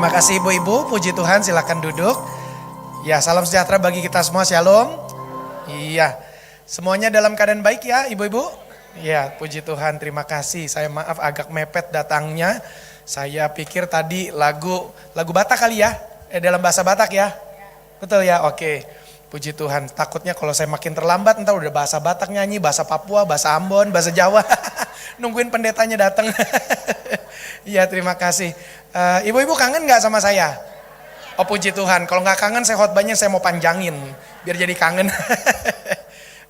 Terima kasih ibu-ibu, puji Tuhan, silakan duduk. Ya, salam sejahtera bagi kita semua, shalom. Iya, semuanya dalam keadaan baik ya ibu-ibu? Ya, puji Tuhan, terima kasih. Saya maaf agak mepet datangnya. Saya pikir tadi lagu Batak kali ya? Dalam bahasa Batak ya? Betul ya, oke. Puji Tuhan, takutnya kalau saya makin terlambat entar udah bahasa Batak nyanyi, bahasa Papua, bahasa Ambon, bahasa Jawa. Nungguin pendetanya datang. Iya, terima kasih. Ibu-ibu kangen gak sama saya? Oh puji Tuhan, kalau gak kangen saya khotbahnya saya mau panjangin, biar jadi kangen.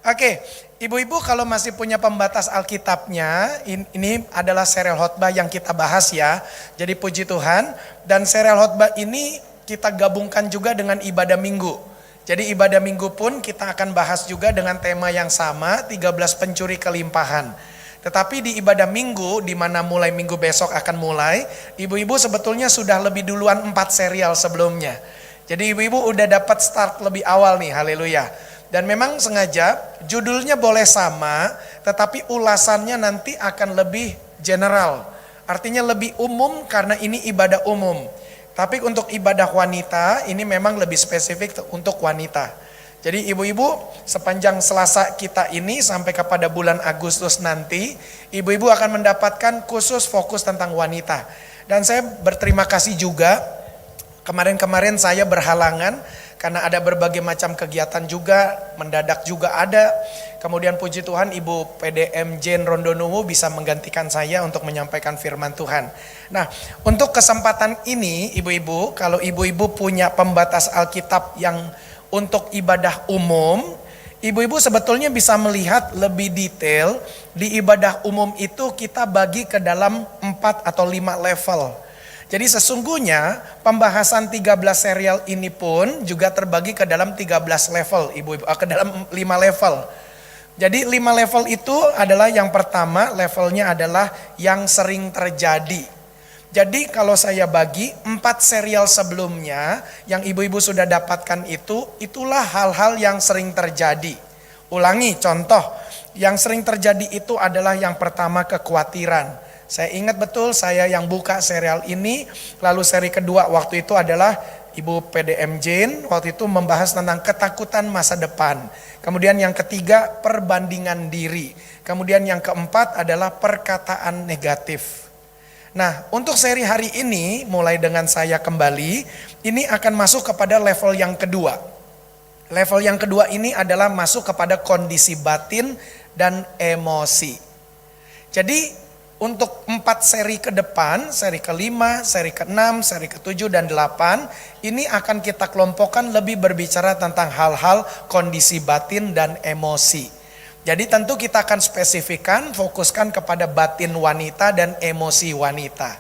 Oke, ibu-ibu kalau masih punya pembatas Alkitabnya, ini adalah serial khotbah yang kita bahas ya. Jadi puji Tuhan, dan serial khotbah ini kita gabungkan juga dengan ibadah minggu. Jadi ibadah minggu pun kita akan bahas juga dengan tema yang sama, 13 pencuri kelimpahan. Tetapi di ibadah minggu, di mana mulai minggu besok akan mulai, ibu-ibu sebetulnya sudah lebih duluan 4 serial sebelumnya. Jadi ibu-ibu udah dapat start lebih awal nih, haleluya. Dan memang sengaja judulnya boleh sama, tetapi ulasannya nanti akan lebih general. Artinya lebih umum karena ini ibadah umum. Tapi untuk ibadah wanita, ini memang lebih spesifik untuk wanita. Jadi ibu-ibu sepanjang Selasa kita ini sampai kepada bulan Agustus nanti, ibu-ibu akan mendapatkan khusus fokus tentang wanita. Dan saya berterima kasih juga, kemarin-kemarin saya berhalangan karena ada berbagai macam kegiatan juga, mendadak juga ada. Kemudian puji Tuhan Ibu PDM Jane Rondonuwu bisa menggantikan saya untuk menyampaikan firman Tuhan. Nah, untuk kesempatan ini ibu-ibu, kalau ibu-ibu punya pembatas Alkitab yang untuk ibadah umum, ibu-ibu sebetulnya bisa melihat lebih detail. Di ibadah umum itu kita bagi ke dalam 4 atau 5 level. Jadi sesungguhnya pembahasan 13 serial ini pun juga terbagi ke dalam 13 level, ibu-ibu, ke dalam 5 level. Jadi 5 level itu adalah yang pertama, levelnya adalah yang sering terjadi. Jadi kalau saya bagi 4 serial sebelumnya yang ibu-ibu sudah dapatkan itu, itulah hal-hal yang sering terjadi. Ulangi contoh, yang sering terjadi itu adalah yang pertama kekhawatiran. Saya ingat betul saya yang buka serial ini, lalu seri kedua waktu itu adalah Ibu PDM Jane, waktu itu membahas tentang ketakutan masa depan. Kemudian yang ketiga perbandingan diri. Kemudian yang keempat adalah perkataan negatif. Nah, untuk seri hari ini, mulai dengan saya kembali, ini akan masuk kepada level yang kedua. Level yang kedua ini adalah masuk kepada kondisi batin dan emosi. Jadi, untuk 4 seri ke depan, seri ke-5, seri ke-6, seri ke-7, dan 8, ini akan kita kelompokkan lebih berbicara tentang hal-hal kondisi batin dan emosi. Jadi tentu kita akan spesifikkan, fokuskan kepada batin wanita dan emosi wanita.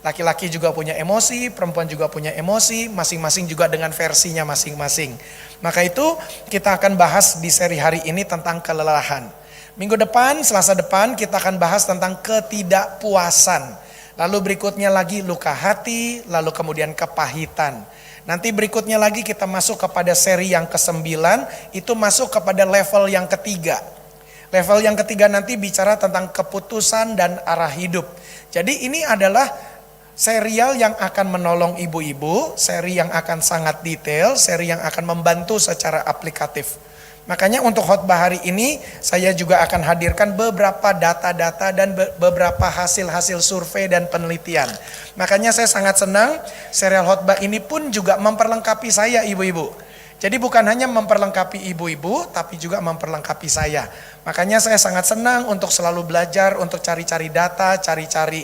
Laki-laki juga punya emosi, perempuan juga punya emosi, masing-masing juga dengan versinya masing-masing. Maka itu kita akan bahas di seri hari ini tentang kelelahan. Minggu depan, Selasa depan kita akan bahas tentang ketidakpuasan. Lalu berikutnya lagi luka hati, lalu kemudian kepahitan. Nanti berikutnya lagi kita masuk kepada seri yang ke-9, itu masuk kepada level yang ketiga. Level yang ketiga nanti bicara tentang keputusan dan arah hidup. Jadi ini adalah serial yang akan menolong ibu-ibu, seri yang akan sangat detail, seri yang akan membantu secara aplikatif. Makanya untuk khotbah hari ini saya juga akan hadirkan beberapa data-data dan beberapa hasil-hasil survei dan penelitian. Makanya saya sangat senang serial khotbah ini pun juga memperlengkapi saya ibu-ibu. Jadi bukan hanya memperlengkapi ibu-ibu tapi juga memperlengkapi saya. Makanya saya sangat senang untuk selalu belajar, untuk cari-cari data, cari-cari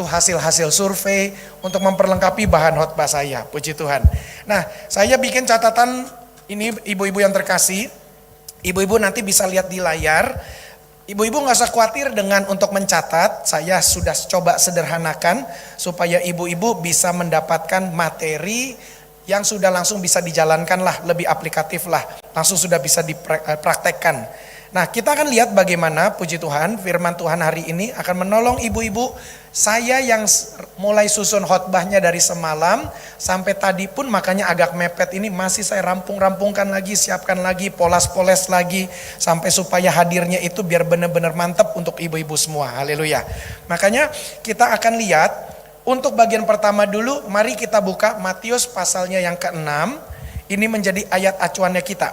hasil-hasil survei untuk memperlengkapi bahan khotbah saya. Puji Tuhan. Nah, saya bikin catatan ini ibu-ibu yang terkasih, ibu-ibu nanti bisa lihat di layar. Ibu-ibu gak usah khawatir dengan untuk mencatat, saya sudah coba sederhanakan supaya ibu-ibu bisa mendapatkan materi yang sudah langsung bisa dijalankan lah, lebih aplikatif lah, langsung sudah bisa dipraktekkan. Nah, kita akan lihat bagaimana puji Tuhan firman Tuhan hari ini akan menolong ibu-ibu. Saya yang mulai susun khotbahnya dari semalam sampai tadi pun makanya agak mepet ini masih saya rampung-rampungkan lagi, siapkan lagi, poles-poles lagi sampai supaya hadirnya itu biar benar-benar mantap untuk ibu-ibu semua. Haleluya. Makanya kita akan lihat Untuk bagian pertama dulu, mari kita buka Matius pasalnya yang ke-6. Ini menjadi ayat acuannya kita.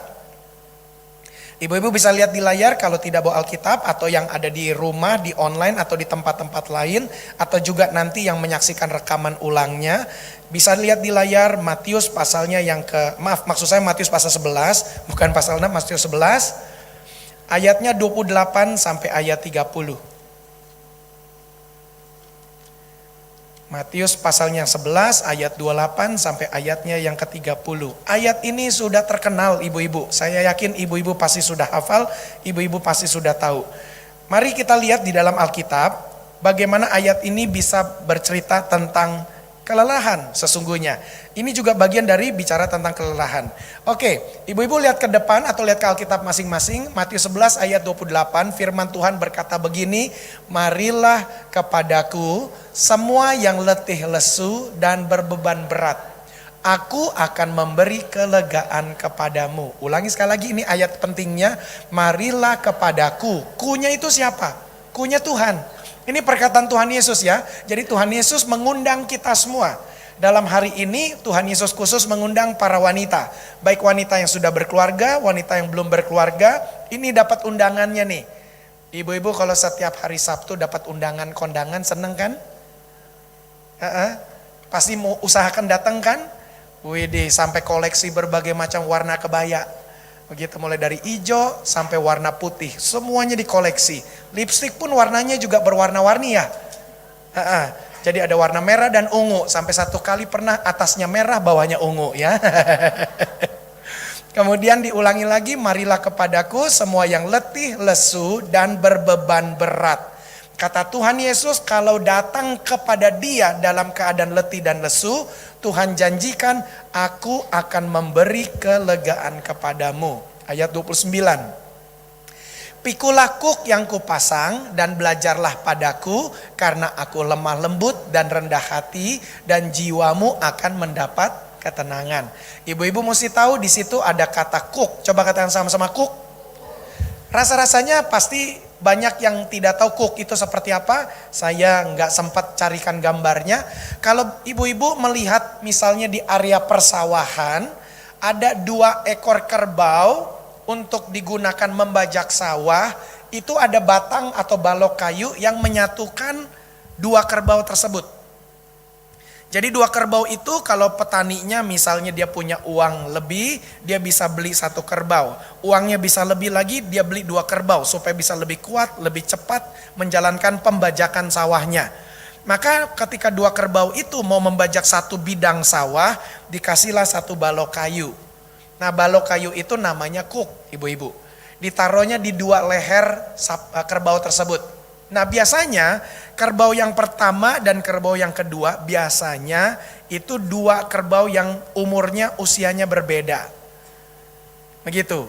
Ibu-ibu bisa lihat di layar kalau tidak bawa Alkitab, atau yang ada di rumah, di online, atau di tempat-tempat lain, atau juga nanti yang menyaksikan rekaman ulangnya. Bisa lihat di layar Matius pasalnya yang maksud saya Matius pasal 11, bukan pasal 6, Matius 11. Ayatnya 28 sampai ayat 30. Matius pasalnya 11 ayat 28 sampai ayatnya yang ke-30. Ayat ini sudah terkenal ibu-ibu. Saya yakin ibu-ibu pasti sudah hafal, ibu-ibu pasti sudah tahu. Mari kita lihat di dalam Alkitab bagaimana ayat ini bisa bercerita tentang kelelahan sesungguhnya. Ini juga bagian dari bicara tentang kelelahan. Oke, ibu-ibu lihat ke depan atau lihat ke Alkitab masing-masing. Matius 11 ayat 28, firman Tuhan berkata begini, "Marilah kepadaku semua yang letih lesu dan berbeban berat. Aku akan memberi kelegaan kepadamu." Ulangi sekali lagi, ini ayat pentingnya. Marilah kepadaku. Kunya itu siapa? Kunya Tuhan. Ini perkataan Tuhan Yesus ya. Jadi Tuhan Yesus mengundang kita semua. Dalam hari ini Tuhan Yesus khusus mengundang para wanita. Baik wanita yang sudah berkeluarga, wanita yang belum berkeluarga. Ini dapat undangannya nih. Ibu-ibu kalau setiap hari Sabtu dapat undangan kondangan seneng kan? Pasti mau usahakan datang kan? Widih, sampai koleksi berbagai macam warna kebaya. Begitu, mulai dari hijau sampai warna putih, semuanya dikoleksi. Lipstik pun warnanya juga berwarna-warni ya. Jadi ada warna merah dan ungu, sampai satu kali pernah atasnya merah, bawahnya ungu ya. Kemudian diulangi lagi, marilah kepadaku semua yang letih, lesu dan berbeban berat. Kata Tuhan Yesus, kalau datang kepada Dia dalam keadaan letih dan lesu, Tuhan janjikan, aku akan memberi kelegaan kepadamu. Ayat 29. Pikulah kuk yang kupasang dan belajarlah padaku, karena aku lemah lembut dan rendah hati, dan jiwamu akan mendapat ketenangan. Ibu-ibu mesti tahu di situ ada kata kuk. Coba katakan sama-sama kuk. Rasa-rasanya pasti banyak yang tidak tahu kuk itu seperti apa. Saya nggak sempat carikan gambarnya. Kalau ibu-ibu melihat misalnya di area persawahan, ada 2 ekor kerbau untuk digunakan membajak sawah. Itu ada batang atau balok kayu yang menyatukan 2 kerbau tersebut. Jadi 2 kerbau itu kalau petaninya misalnya dia punya uang lebih, dia bisa beli 1 kerbau. Uangnya bisa lebih lagi, dia beli 2 kerbau supaya bisa lebih kuat, lebih cepat menjalankan pembajakan sawahnya. Maka ketika 2 kerbau itu mau membajak 1 bidang sawah, dikasihlah 1 balok kayu. Nah, balok kayu itu namanya kuk, ibu-ibu. Ditaruhnya di 2 leher kerbau tersebut. Nah, biasanya kerbau yang pertama dan kerbau yang kedua biasanya itu 2 kerbau yang umurnya usianya berbeda. Begitu.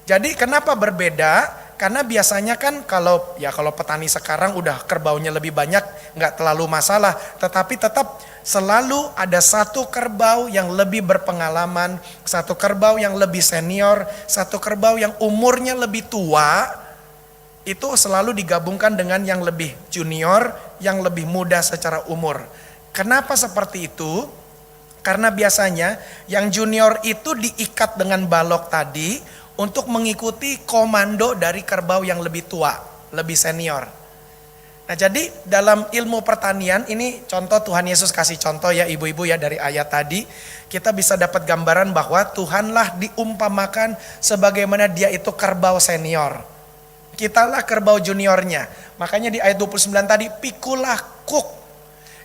Jadi kenapa berbeda? Karena biasanya kan kalau petani sekarang udah kerbaunya lebih banyak, nggak terlalu masalah. Tetapi tetap selalu ada 1 kerbau yang lebih berpengalaman, 1 kerbau yang lebih senior, 1 kerbau yang umurnya lebih tua. Itu selalu digabungkan dengan yang lebih junior, yang lebih muda secara umur. Kenapa seperti itu? Karena biasanya yang junior itu diikat dengan balok tadi untuk mengikuti komando dari kerbau yang lebih tua, lebih senior. Nah, jadi dalam ilmu pertanian ini contoh Tuhan Yesus kasih contoh ya ibu-ibu ya dari ayat tadi. Kita bisa dapat gambaran bahwa Tuhanlah diumpamakan sebagaimana Dia itu kerbau senior. Kitalah kerbau juniornya. Makanya di ayat 29 tadi, pikulah kuk.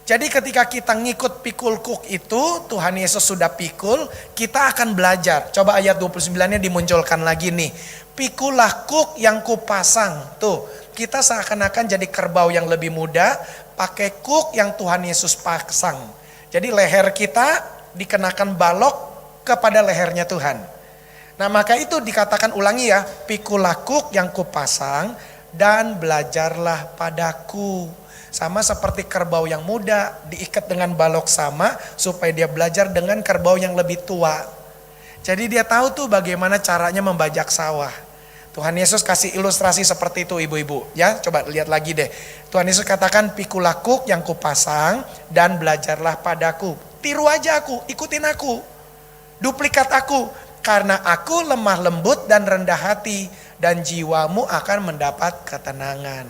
Jadi ketika kita ngikut pikul kuk itu, Tuhan Yesus sudah pikul, kita akan belajar. Coba ayat 29-nya dimunculkan lagi nih. Pikulah kuk yang kupasang. Tuh, kita seakan-akan jadi kerbau yang lebih muda, pakai kuk yang Tuhan Yesus pasang. Jadi leher kita dikenakan balok kepada lehernya Tuhan. Nah, maka itu dikatakan ulangi ya, pikulah kuk yang kupasang dan belajarlah padaku. Sama seperti kerbau yang muda diikat dengan balok sama supaya dia belajar dengan kerbau yang lebih tua. Jadi dia tahu tuh bagaimana caranya membajak sawah. Tuhan Yesus kasih ilustrasi seperti itu ibu-ibu. Ya, coba lihat lagi deh. Tuhan Yesus katakan, pikulah kuk yang kupasang dan belajarlah padaku. Tiru aja aku, ikutin aku. Duplikat aku. Karena aku lemah lembut dan rendah hati. Dan jiwamu akan mendapat ketenangan.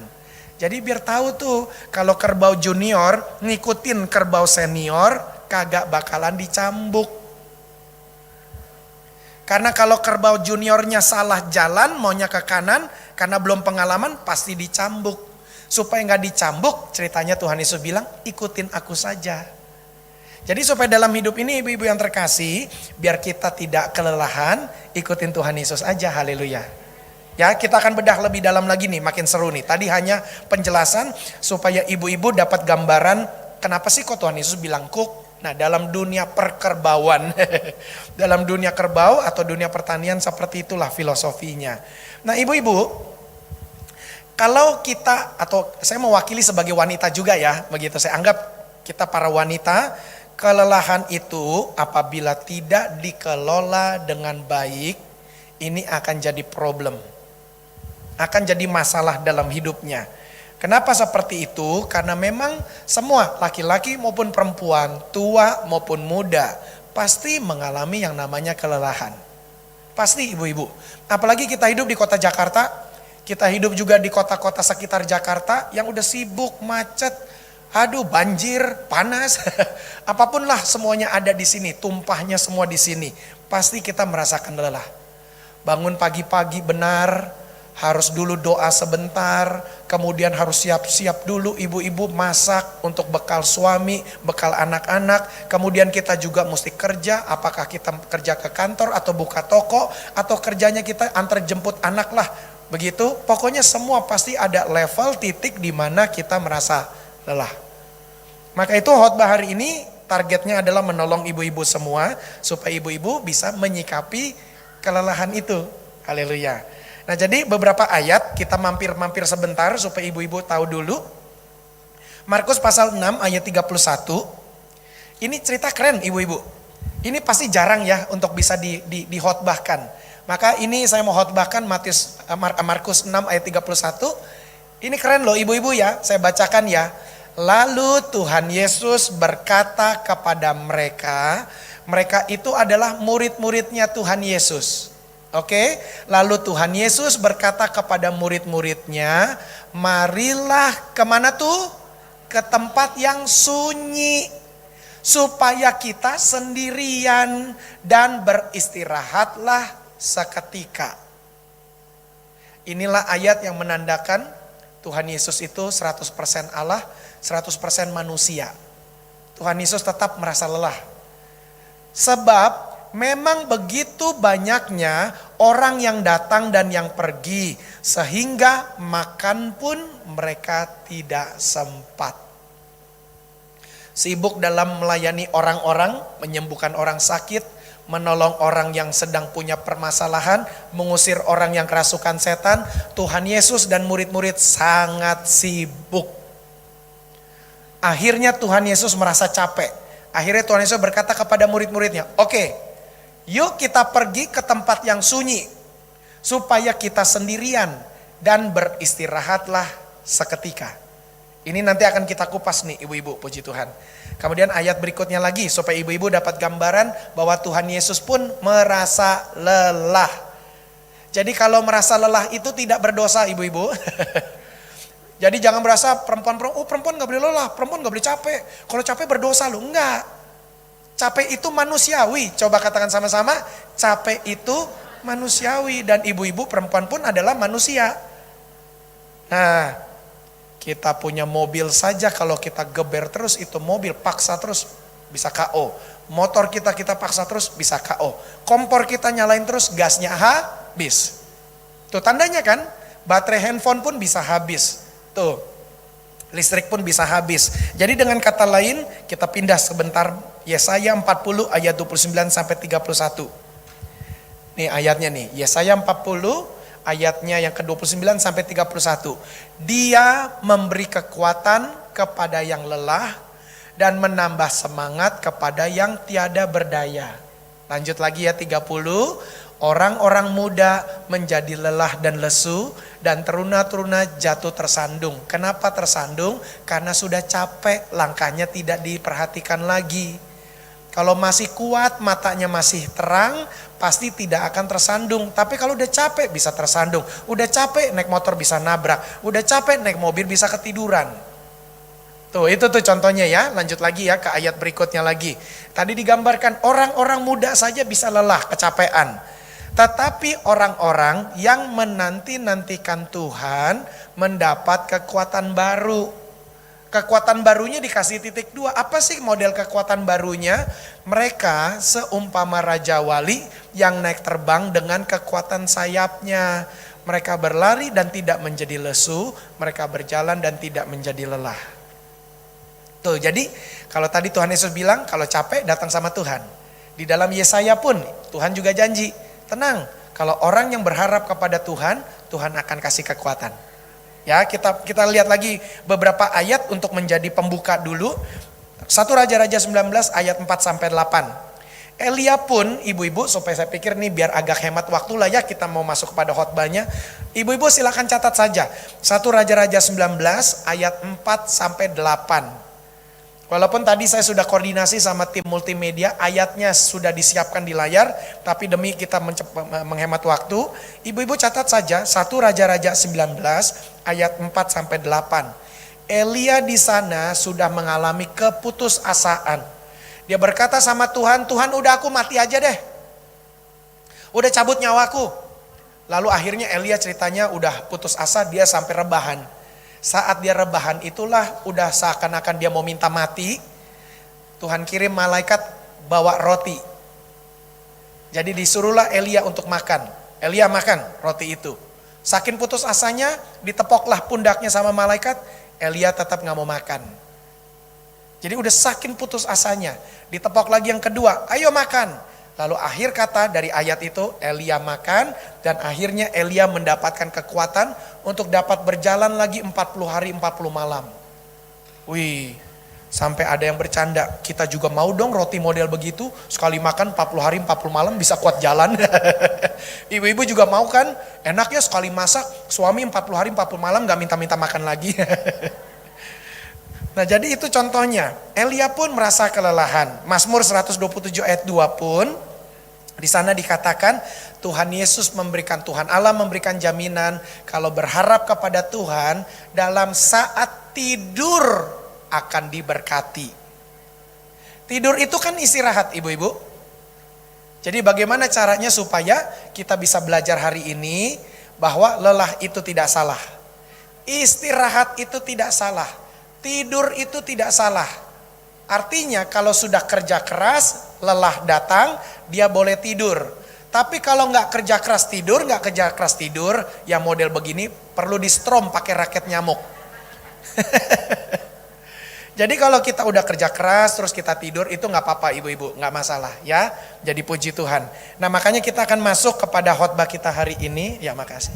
Jadi biar tahu tuh, kalau kerbau junior ngikutin kerbau senior, kagak bakalan dicambuk. Karena kalau kerbau juniornya salah jalan, maunya ke kanan, karena belum pengalaman pasti dicambuk. Supaya nggak dicambuk, ceritanya Tuhan Yesus bilang, ikutin aku saja. Jadi supaya dalam hidup ini ibu-ibu yang terkasih, biar kita tidak kelelahan, ikutin Tuhan Yesus aja, haleluya. Ya, kita akan bedah lebih dalam lagi nih, makin seru nih. Tadi hanya penjelasan supaya ibu-ibu dapat gambaran kenapa sih kok Tuhan Yesus bilang kuk. Nah, dalam dunia perkerbauan, dalam dunia kerbau atau dunia pertanian seperti itulah filosofinya. Nah, ibu-ibu, kalau kita, atau saya mewakili sebagai wanita juga ya, begitu saya anggap kita para wanita, kelelahan itu apabila tidak dikelola dengan baik, ini akan jadi problem. Akan jadi masalah dalam hidupnya. Kenapa seperti itu? Karena memang semua laki-laki maupun perempuan, tua maupun muda, pasti mengalami yang namanya kelelahan. Pasti ibu-ibu. Apalagi kita hidup di kota Jakarta, kita hidup juga di kota-kota sekitar Jakarta yang udah sibuk, macet, aduh banjir, panas, apapun lah semuanya ada di sini, tumpahnya semua di sini. Pasti kita merasakan lelah. Bangun pagi-pagi benar, harus dulu doa sebentar, kemudian harus siap-siap dulu ibu-ibu masak untuk bekal suami, bekal anak-anak. Kemudian kita juga mesti kerja, apakah kita kerja ke kantor atau buka toko, atau kerjanya kita antar jemput anak lah. Begitu, pokoknya semua pasti ada level titik di mana kita merasa lelah. Maka itu khotbah hari ini targetnya adalah menolong ibu-ibu semua, supaya ibu-ibu bisa menyikapi kelelahan itu. Haleluya. Nah, jadi beberapa ayat kita mampir-mampir sebentar supaya ibu-ibu tahu dulu. Markus pasal 6 ayat 31. Ini cerita keren ibu-ibu. Ini pasti jarang ya untuk bisa dihotbahkan. Maka ini saya mau hotbahkan Markus 6 ayat 31. Ini keren loh ibu-ibu ya, saya bacakan ya. Lalu Tuhan Yesus berkata kepada mereka, mereka itu adalah murid-muridnya Tuhan Yesus. Oke, lalu Tuhan Yesus berkata kepada murid-muridnya, marilah kemana tuh? Ke tempat yang sunyi, supaya kita sendirian dan beristirahatlah seketika. Inilah ayat yang menandakan Tuhan Yesus itu 100% Allah, 100% manusia. Tuhan Yesus tetap merasa lelah. Sebab memang begitu banyaknya orang yang datang dan yang pergi, sehingga makan pun mereka tidak sempat. Sibuk dalam melayani orang-orang, menyembuhkan orang sakit, menolong orang yang sedang punya permasalahan, mengusir orang yang kerasukan setan. Tuhan Yesus dan murid-murid sangat sibuk. Akhirnya Tuhan Yesus merasa capek. Akhirnya Tuhan Yesus berkata kepada murid-muridnya, oke, yuk kita pergi ke tempat yang sunyi, supaya kita sendirian dan beristirahatlah seketika. Ini nanti akan kita kupas nih ibu-ibu, puji Tuhan. Kemudian ayat berikutnya lagi, supaya ibu-ibu dapat gambaran bahwa Tuhan Yesus pun merasa lelah. Jadi kalau merasa lelah itu tidak berdosa ibu-ibu. Jadi jangan merasa perempuan gak boleh lelah, perempuan gak boleh capek. Kalau capek berdosa loh, enggak. Capek itu manusiawi, coba katakan sama-sama, capek itu manusiawi. Dan ibu-ibu perempuan pun adalah manusia. Nah, kita punya mobil saja kalau kita geber terus itu mobil, paksa terus bisa KO. Motor kita paksa terus bisa KO. Kompor kita nyalain terus gasnya habis. Tuh tandanya kan, baterai handphone pun bisa habis. Tuh, listrik pun bisa habis. Jadi dengan kata lain, kita pindah sebentar Yesaya 40 ayat 29 sampai 31. Nih ayatnya nih, Yesaya 40 ayatnya yang ke-29 sampai 31. Dia memberi kekuatan kepada yang lelah dan menambah semangat kepada yang tiada berdaya. Lanjut lagi ya 30. Orang-orang muda menjadi lelah dan lesu, dan teruna-teruna jatuh tersandung. Kenapa tersandung? Karena sudah capek, langkahnya tidak diperhatikan lagi. Kalau masih kuat, matanya masih terang, pasti tidak akan tersandung. Tapi kalau udah capek bisa tersandung. Udah capek naik motor bisa nabrak. Udah capek naik mobil bisa ketiduran. Tuh, itu tuh contohnya ya. Lanjut lagi ya ke ayat berikutnya lagi. Tadi digambarkan orang-orang muda saja bisa lelah, kecapean. Tetapi orang-orang yang menanti-nantikan Tuhan mendapat kekuatan baru. Kekuatan barunya dikasih titik 2. Apa sih model kekuatan barunya? Mereka seumpama Raja Wali yang naik terbang dengan kekuatan sayapnya. Mereka berlari dan tidak menjadi lesu. Mereka berjalan dan tidak menjadi lelah. Tuh, jadi kalau tadi Tuhan Yesus bilang kalau capek datang sama Tuhan. Di dalam Yesaya pun Tuhan juga janji. Tenang, kalau orang yang berharap kepada Tuhan, Tuhan akan kasih kekuatan. Ya, kita lihat lagi beberapa ayat untuk menjadi pembuka dulu. 1 Raja-Raja 19 ayat 4 sampai 8. Elia pun, ibu-ibu, supaya saya pikir nih biar agak hemat waktu lah ya, kita mau masuk kepada khotbahnya. Ibu-ibu silakan catat saja. 1 Raja-Raja 19 ayat 4 sampai 8. Walaupun tadi saya sudah koordinasi sama tim multimedia, ayatnya sudah disiapkan di layar, tapi demi kita menghemat waktu, ibu-ibu catat saja 1 Raja-Raja 19 ayat 4 sampai 8. Elia di sana sudah mengalami keputusasaan. Dia berkata sama Tuhan, Tuhan udah aku mati aja deh. Udah cabut nyawaku. Lalu akhirnya Elia ceritanya udah putus asa, dia sampai rebahan. Saat dia rebahan itulah udah seakan-akan dia mau minta mati. Tuhan kirim malaikat bawa roti. Jadi disuruhlah Elia untuk makan. Elia makan roti itu. Saking putus asanya ditepoklah pundaknya sama malaikat. Elia tetap gak mau makan. Jadi udah saking putus asanya. Ditepok lagi yang kedua, ayo makan. Lalu akhir kata dari ayat itu Elia makan dan akhirnya Elia mendapatkan kekuatan untuk dapat berjalan lagi 40 hari 40 malam. Wih, sampai ada yang bercanda, kita juga mau dong roti model begitu, sekali makan 40 hari 40 malam bisa kuat jalan. Ibu-ibu juga mau kan, enaknya sekali masak suami 40 hari 40 malam gak minta-minta makan lagi. Nah jadi itu contohnya, Elia pun merasa kelelahan. Mazmur 127 ayat 2 pun, di sana dikatakan Tuhan Yesus memberikan, Tuhan Allah memberikan jaminan kalau berharap kepada Tuhan dalam saat tidur akan diberkati. Tidur itu kan istirahat ibu-ibu. Jadi bagaimana caranya supaya kita bisa belajar hari ini bahwa lelah itu tidak salah. Istirahat itu tidak salah. Tidur itu tidak salah. Artinya kalau sudah kerja keras, lelah datang, dia boleh tidur. Tapi kalau nggak kerja keras tidur, yang model begini perlu di strom pakai raket nyamuk. Jadi kalau kita udah kerja keras terus kita tidur itu nggak apa-apa ibu-ibu, nggak masalah ya. Jadi puji Tuhan. Nah makanya kita akan masuk kepada khotbah kita hari ini. Ya makasih.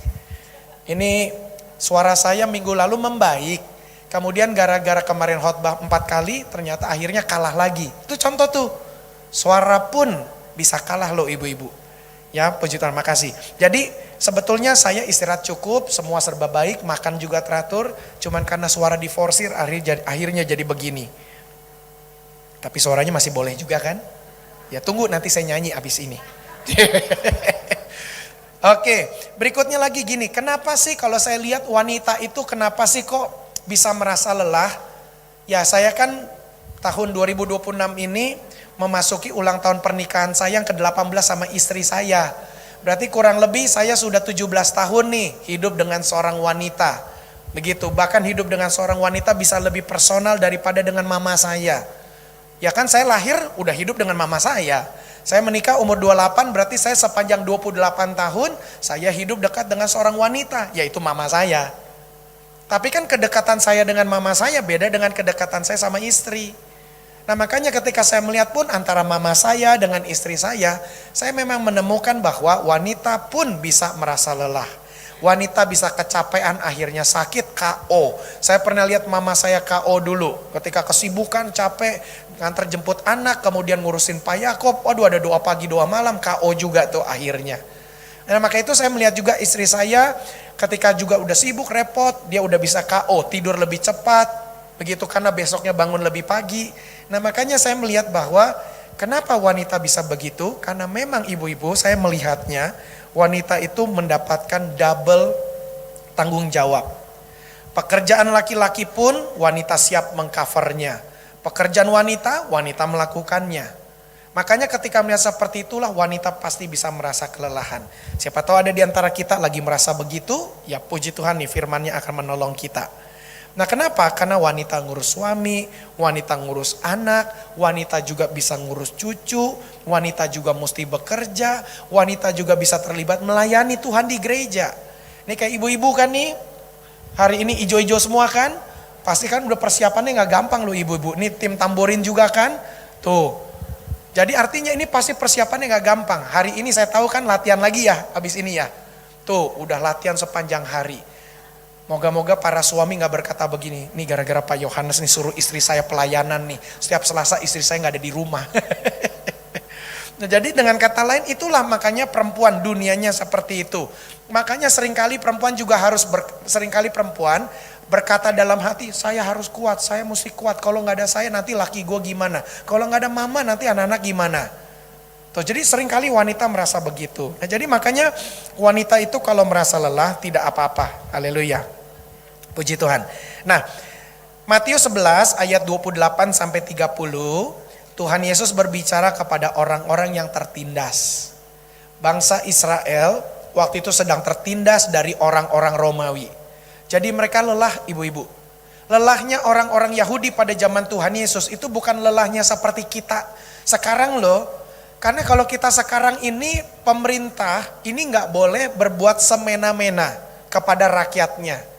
Ini suara saya minggu lalu membaik. Kemudian gara-gara kemarin khotbah 4 kali ternyata akhirnya kalah lagi. Itu contoh tuh. Suara pun bisa kalah loh ibu-ibu. Ya puji Tuhan, makasih. Jadi sebetulnya saya istirahat cukup, semua serba baik, makan juga teratur. Cuman karena suara diforsir akhirnya jadi begini. Tapi suaranya masih boleh juga kan? Ya tunggu nanti saya nyanyi abis ini. Oke, berikutnya lagi gini. Kenapa sih kalau saya lihat wanita itu kenapa sih kok bisa merasa lelah? Ya saya kan tahun 2026 ini memasuki ulang tahun pernikahan saya yang ke-18 sama istri saya. Berarti kurang lebih saya sudah 17 tahun nih hidup dengan seorang wanita. Begitu, bahkan hidup dengan seorang wanita bisa lebih personal daripada dengan mama saya. Ya kan saya lahir udah hidup dengan mama saya. Saya menikah umur 28 berarti saya sepanjang 28 tahun saya hidup dekat dengan seorang wanita, yaitu mama saya. Tapi kan kedekatan saya dengan mama saya beda dengan kedekatan saya sama istri. Nah makanya ketika saya melihat pun antara mama saya dengan istri saya memang menemukan bahwa wanita pun bisa merasa lelah. Wanita bisa kecapean akhirnya sakit, KO. Saya pernah lihat mama saya KO dulu. Ketika kesibukan, capek, nganter jemput anak, kemudian ngurusin Pak Yakob. Waduh ada doa pagi, doa malam, KO juga tuh akhirnya. Nah maka itu saya melihat juga istri saya ketika juga udah sibuk repot, dia udah bisa KO, tidur lebih cepat, begitu karena besoknya bangun lebih pagi. Nah makanya saya melihat bahwa kenapa wanita bisa begitu, karena memang ibu-ibu saya melihatnya wanita itu mendapatkan double tanggung jawab. Pekerjaan laki-laki pun wanita siap mengcovernya. Pekerjaan wanita, wanita melakukannya. Makanya ketika melihat seperti itulah wanita pasti bisa merasa kelelahan. Siapa tahu ada di antara kita lagi merasa begitu, ya puji Tuhan nih firman-Nya akan menolong kita. Nah kenapa? Karena wanita ngurus suami, wanita ngurus anak, wanita juga bisa ngurus cucu, wanita juga mesti bekerja, wanita juga bisa terlibat melayani Tuhan di gereja. Ini kayak ibu-ibu kan nih, hari ini ijo-ijo semua kan, pasti kan udah persiapannya gak gampang loh ibu-ibu. Ini tim tamborin juga kan, tuh. Jadi artinya ini pasti persiapannya gak gampang. Hari ini saya tahu kan latihan lagi ya, habis ini ya. Tuh udah latihan sepanjang hari. Moga-moga para suami gak berkata begini, nih gara-gara Pak Yohanes nih suruh istri saya pelayanan nih. Setiap Selasa istri saya gak ada di rumah. Nah, jadi dengan kata lain itulah makanya perempuan dunianya seperti itu. Makanya seringkali perempuan juga harus, seringkali perempuan berkata dalam hati, saya harus kuat, saya mesti kuat. Kalau nggak ada saya nanti laki gue gimana? Kalau nggak ada mama nanti anak-anak gimana? Tuh, jadi seringkali wanita merasa begitu. Nah, jadi makanya wanita itu kalau merasa lelah tidak apa-apa. Haleluya. Puji Tuhan. Nah, Matius 11 ayat 28 sampai 30, Tuhan Yesus berbicara kepada orang-orang yang tertindas. Bangsa Israel waktu itu sedang tertindas dari orang-orang Romawi. Jadi mereka lelah ibu-ibu. Lelahnya orang-orang Yahudi pada zaman Tuhan Yesus itu bukan lelahnya seperti kita sekarang loh. Karena kalau kita sekarang ini pemerintah ini nggak boleh berbuat semena-mena kepada rakyatnya.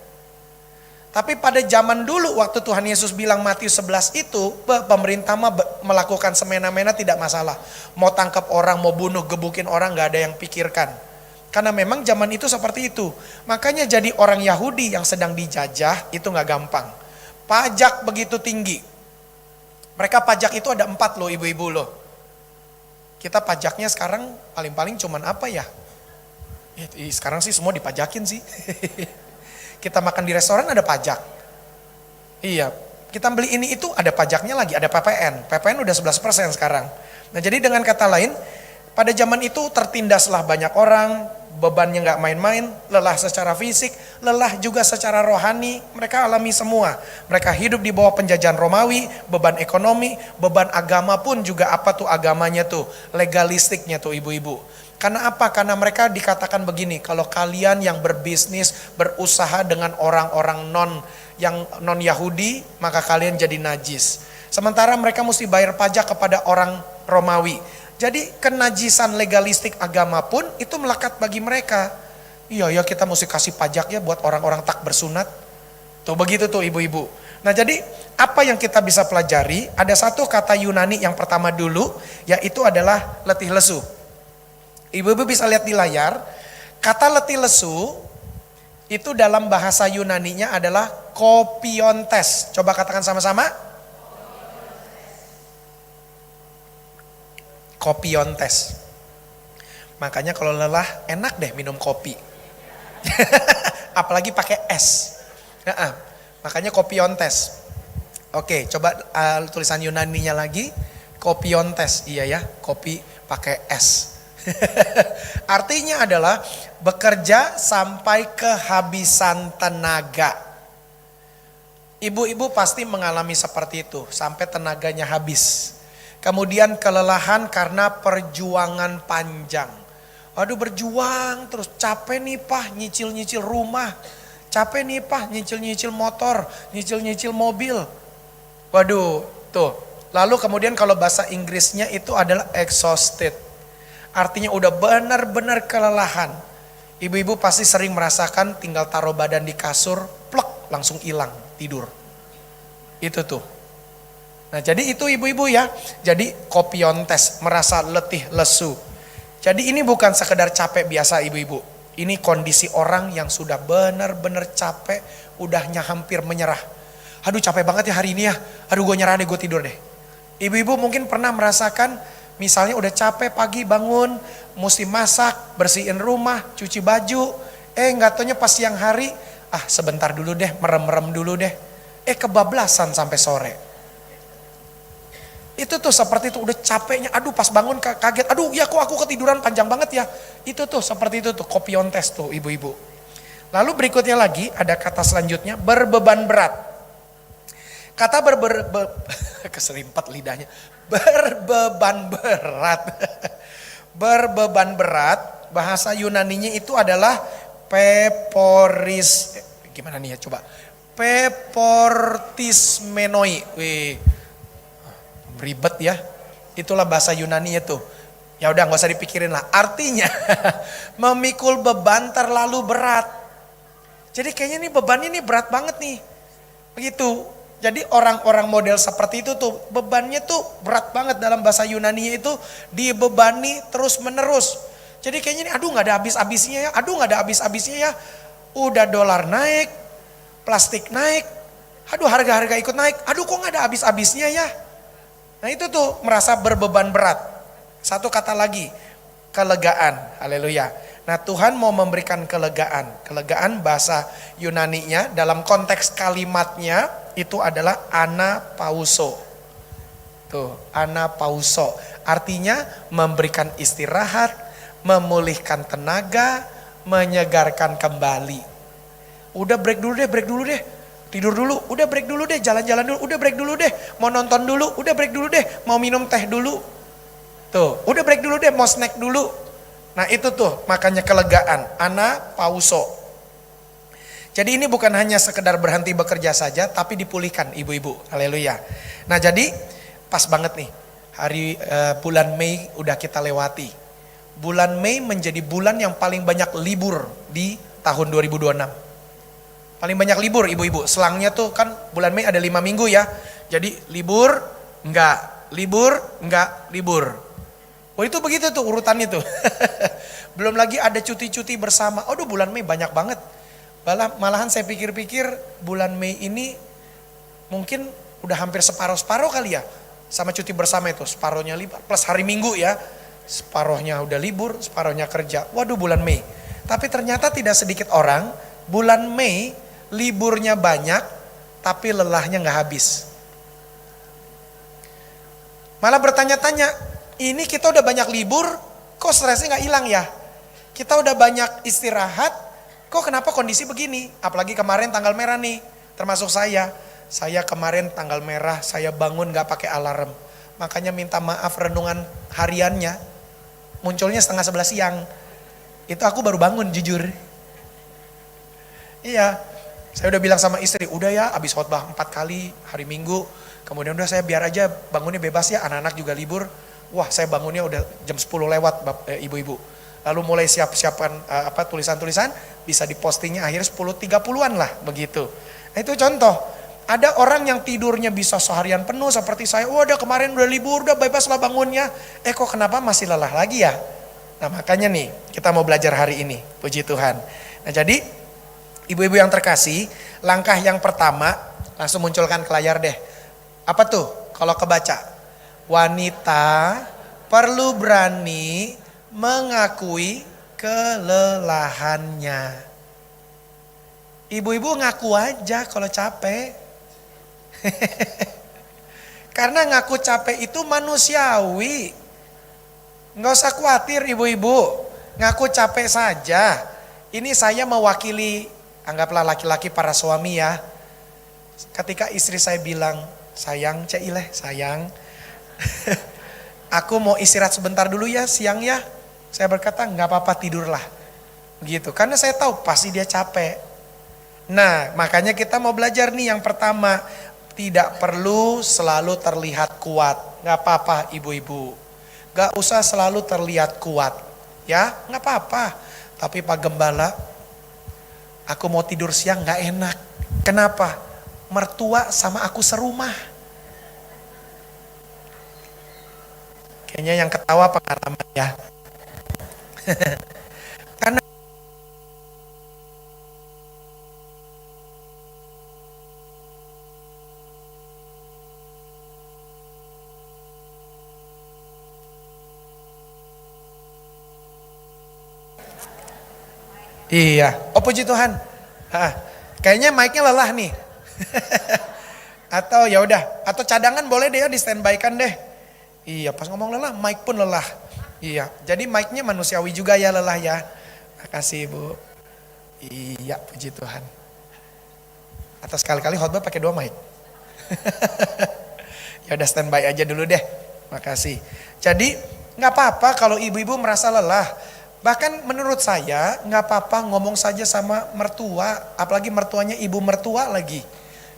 Tapi pada zaman dulu waktu Tuhan Yesus bilang Matius 11 itu, pemerintah melakukan semena-mena tidak masalah. Mau tangkap orang, mau bunuh, gebukin orang nggak ada yang pikirkan. Karena memang zaman itu seperti itu. Makanya jadi orang Yahudi yang sedang dijajah itu gak gampang. Pajak begitu tinggi. Mereka pajak itu ada 4 loh ibu-ibu loh. Kita pajaknya sekarang paling-paling cuman apa ya? Sekarang sih semua dipajakin sih. Kita makan di restoran ada pajak. Iya, kita beli ini itu ada pajaknya lagi, ada PPN. PPN udah 11% sekarang. Nah jadi dengan kata lain, pada zaman itu tertindaslah banyak orang, bebannya gak main-main, lelah secara fisik, lelah juga secara rohani, mereka alami semua. Mereka hidup di bawah penjajahan Romawi, beban ekonomi, beban agama pun juga apa tuh agamanya tuh, legalistiknya tuh ibu-ibu. Karena apa? Karena mereka dikatakan begini, kalau kalian yang berbisnis, berusaha dengan orang-orang non Yahudi, maka kalian jadi najis. Sementara mereka mesti bayar pajak kepada orang Romawi. Jadi kenajisan legalistik agama pun itu melekat bagi mereka. Iya ya kita mesti kasih pajak ya buat orang-orang tak bersunat. Tuh begitu tuh ibu-ibu. Nah jadi apa yang kita bisa pelajari? Ada satu kata Yunani yang pertama dulu, yaitu adalah letih lesu. Ibu-ibu bisa lihat di layar, kata letih lesu itu dalam bahasa Yunaninya adalah kopiontes. Coba katakan sama-sama. Kopiontes. Makanya kalau lelah enak deh minum kopi. Apalagi pakai es. Makanya kopiontes. Oke, coba tulisan Yunaninya lagi. Kopiontes. Iya ya, kopi pakai es. Artinya adalah bekerja sampai kehabisan tenaga. Ibu-ibu pasti mengalami seperti itu, sampai tenaganya habis. Kemudian kelelahan karena perjuangan panjang. Aduh berjuang terus, capek nih Pak nyicil-nyicil rumah. Capek nih Pak nyicil-nyicil motor, nyicil-nyicil mobil. Waduh tuh. Lalu kemudian kalau bahasa Inggrisnya itu adalah exhausted. Artinya udah benar-benar kelelahan. Ibu-ibu pasti sering merasakan tinggal taruh badan di kasur, plek langsung hilang tidur. Itu tuh. Nah jadi itu ibu-ibu ya, jadi kopiontes, merasa letih lesu. Jadi ini bukan sekedar capek biasa ibu-ibu, ini kondisi orang yang sudah benar-benar capek, udahnya hampir menyerah. Aduh capek banget ya hari ini ya, aduh gue nyerah deh, gue tidur deh. Ibu-ibu mungkin pernah merasakan Misalnya udah capek pagi bangun, mesti masak, bersihin rumah, cuci baju. Nggak taunya pas siang hari, sebentar dulu deh, merem-merem dulu deh. Kebablasan sampai sore. Itu tuh seperti itu, udah capeknya, aduh pas bangun kaget, aduh ya kok aku ketiduran panjang banget ya. Itu tuh seperti itu tuh, copy on test tuh ibu-ibu. Lalu berikutnya lagi ada kata selanjutnya, berbeban berat. Kata keserimpet lidahnya, berbeban berat. Berbeban berat, bahasa Yunaninya itu adalah peporis, gimana nih ya coba, peportismenoi. Wih, ribet ya, itulah bahasa Yunani itu. Ya udah nggak usah dipikirin lah. Artinya memikul beban terlalu berat. Jadi kayaknya nih beban ini berat banget nih. Begitu. Jadi orang-orang model seperti itu tuh bebannya tuh berat banget, dalam bahasa Yunani itu dibebani terus menerus. Jadi kayaknya ini aduh nggak ada habis-habisnya ya, aduh nggak ada habis-habisnya ya. Udah dolar naik, plastik naik, aduh harga-harga ikut naik, aduh kok nggak ada habis-habisnya ya. Nah itu tuh merasa berbeban berat. Satu kata lagi, kelegaan. Haleluya. Nah Tuhan mau memberikan kelegaan. Kelegaan bahasa Yunaninya dalam konteks kalimatnya itu adalah anapauso. Tuh, anapauso. Artinya memberikan istirahat, memulihkan tenaga, menyegarkan kembali. Udah break dulu deh. Tidur dulu, udah break dulu deh, jalan-jalan dulu, udah break dulu deh, mau nonton dulu, udah break dulu deh, mau minum teh dulu. Tuh, udah break dulu deh, mau snack dulu. Nah itu tuh makanya kelegaan, anapauso. Jadi ini bukan hanya sekedar berhenti bekerja saja, tapi dipulihkan ibu-ibu. Haleluya. Nah jadi pas banget nih, bulan Mei udah kita lewati. Bulan Mei menjadi bulan yang paling banyak libur di tahun 2026. Paling banyak libur ibu-ibu, selangnya tuh kan bulan Mei ada 5 minggu ya. Jadi libur, enggak, libur, enggak, libur. Oh itu begitu tuh urutannya tuh. Belum lagi ada cuti-cuti bersama. Aduh bulan Mei banyak banget. Malahan saya pikir-pikir bulan Mei ini mungkin udah hampir separuh-separuh kali ya. Sama cuti bersama itu, separuhnya libur, plus hari Minggu ya. Separuhnya udah libur, separuhnya kerja. Waduh bulan Mei. Tapi ternyata tidak sedikit orang, bulan Mei liburnya banyak, tapi lelahnya gak habis. Malah bertanya-tanya, ini kita udah banyak libur, kok stresnya gak hilang ya? Kita udah banyak istirahat, kok kenapa kondisi begini? Apalagi kemarin tanggal merah nih, termasuk saya. Saya kemarin tanggal merah, saya bangun gak pakai alarm. Makanya minta maaf renungan hariannya, munculnya 10:30 siang. Itu aku baru bangun jujur. Iya, saya udah bilang sama istri, udah ya abis khotbah 4 kali hari Minggu, kemudian udah saya biar aja bangunnya bebas ya, anak-anak juga libur. Wah saya bangunnya udah jam 10 lewat ibu-ibu. Lalu mulai siap-siapkan tulisan-tulisan, bisa dipostingnya akhirnya 10.30-an lah begitu. Nah itu contoh, ada orang yang tidurnya bisa seharian penuh seperti saya, udah kemarin udah libur, udah bebas lah bangunnya. Kok kenapa masih lelah lagi ya? Nah makanya nih kita mau belajar hari ini, puji Tuhan. Nah jadi ibu-ibu yang terkasih, langkah yang pertama, langsung munculkan ke layar deh. Apa tuh kalau kebaca? Wanita perlu berani mengakui kelelahannya. Ibu-ibu ngaku aja kalau capek. Karena ngaku capek itu manusiawi. Nggak usah khawatir ibu-ibu, ngaku capek saja. Ini saya mewakili, anggaplah laki-laki para suami ya. Ketika istri saya bilang, sayang Caileh, sayang. Aku mau istirahat sebentar dulu ya siang ya. Saya berkata nggak apa-apa tidurlah. Begitu, karena saya tahu pasti dia capek. Nah makanya kita mau belajar nih yang pertama. Tidak perlu selalu terlihat kuat. Nggak apa-apa ibu-ibu. Nggak usah selalu terlihat kuat. Ya nggak apa-apa. Tapi Pak Gembala, aku mau tidur siang nggak enak. Kenapa? Mertua sama aku serumah. Kayaknya yang ketawa pengalaman ya. Karena Iya. Oh puji Tuhan. Ah, kayaknya mic-nya lelah nih. Atau ya udah, atau cadangan boleh deh ya di standby kan deh. Iya, pas ngomong lelah, mic pun lelah. Iya, jadi mic-nya manusiawi juga ya lelah ya. Makasih Bu. Iya, puji Tuhan. Atau sekali-kali khotbah pakai 2 mic. Ya udah standby aja dulu deh. Makasih. Jadi nggak apa-apa kalau ibu-ibu merasa lelah. Bahkan menurut saya nggak apa-apa ngomong saja sama mertua, apalagi mertuanya ibu mertua lagi.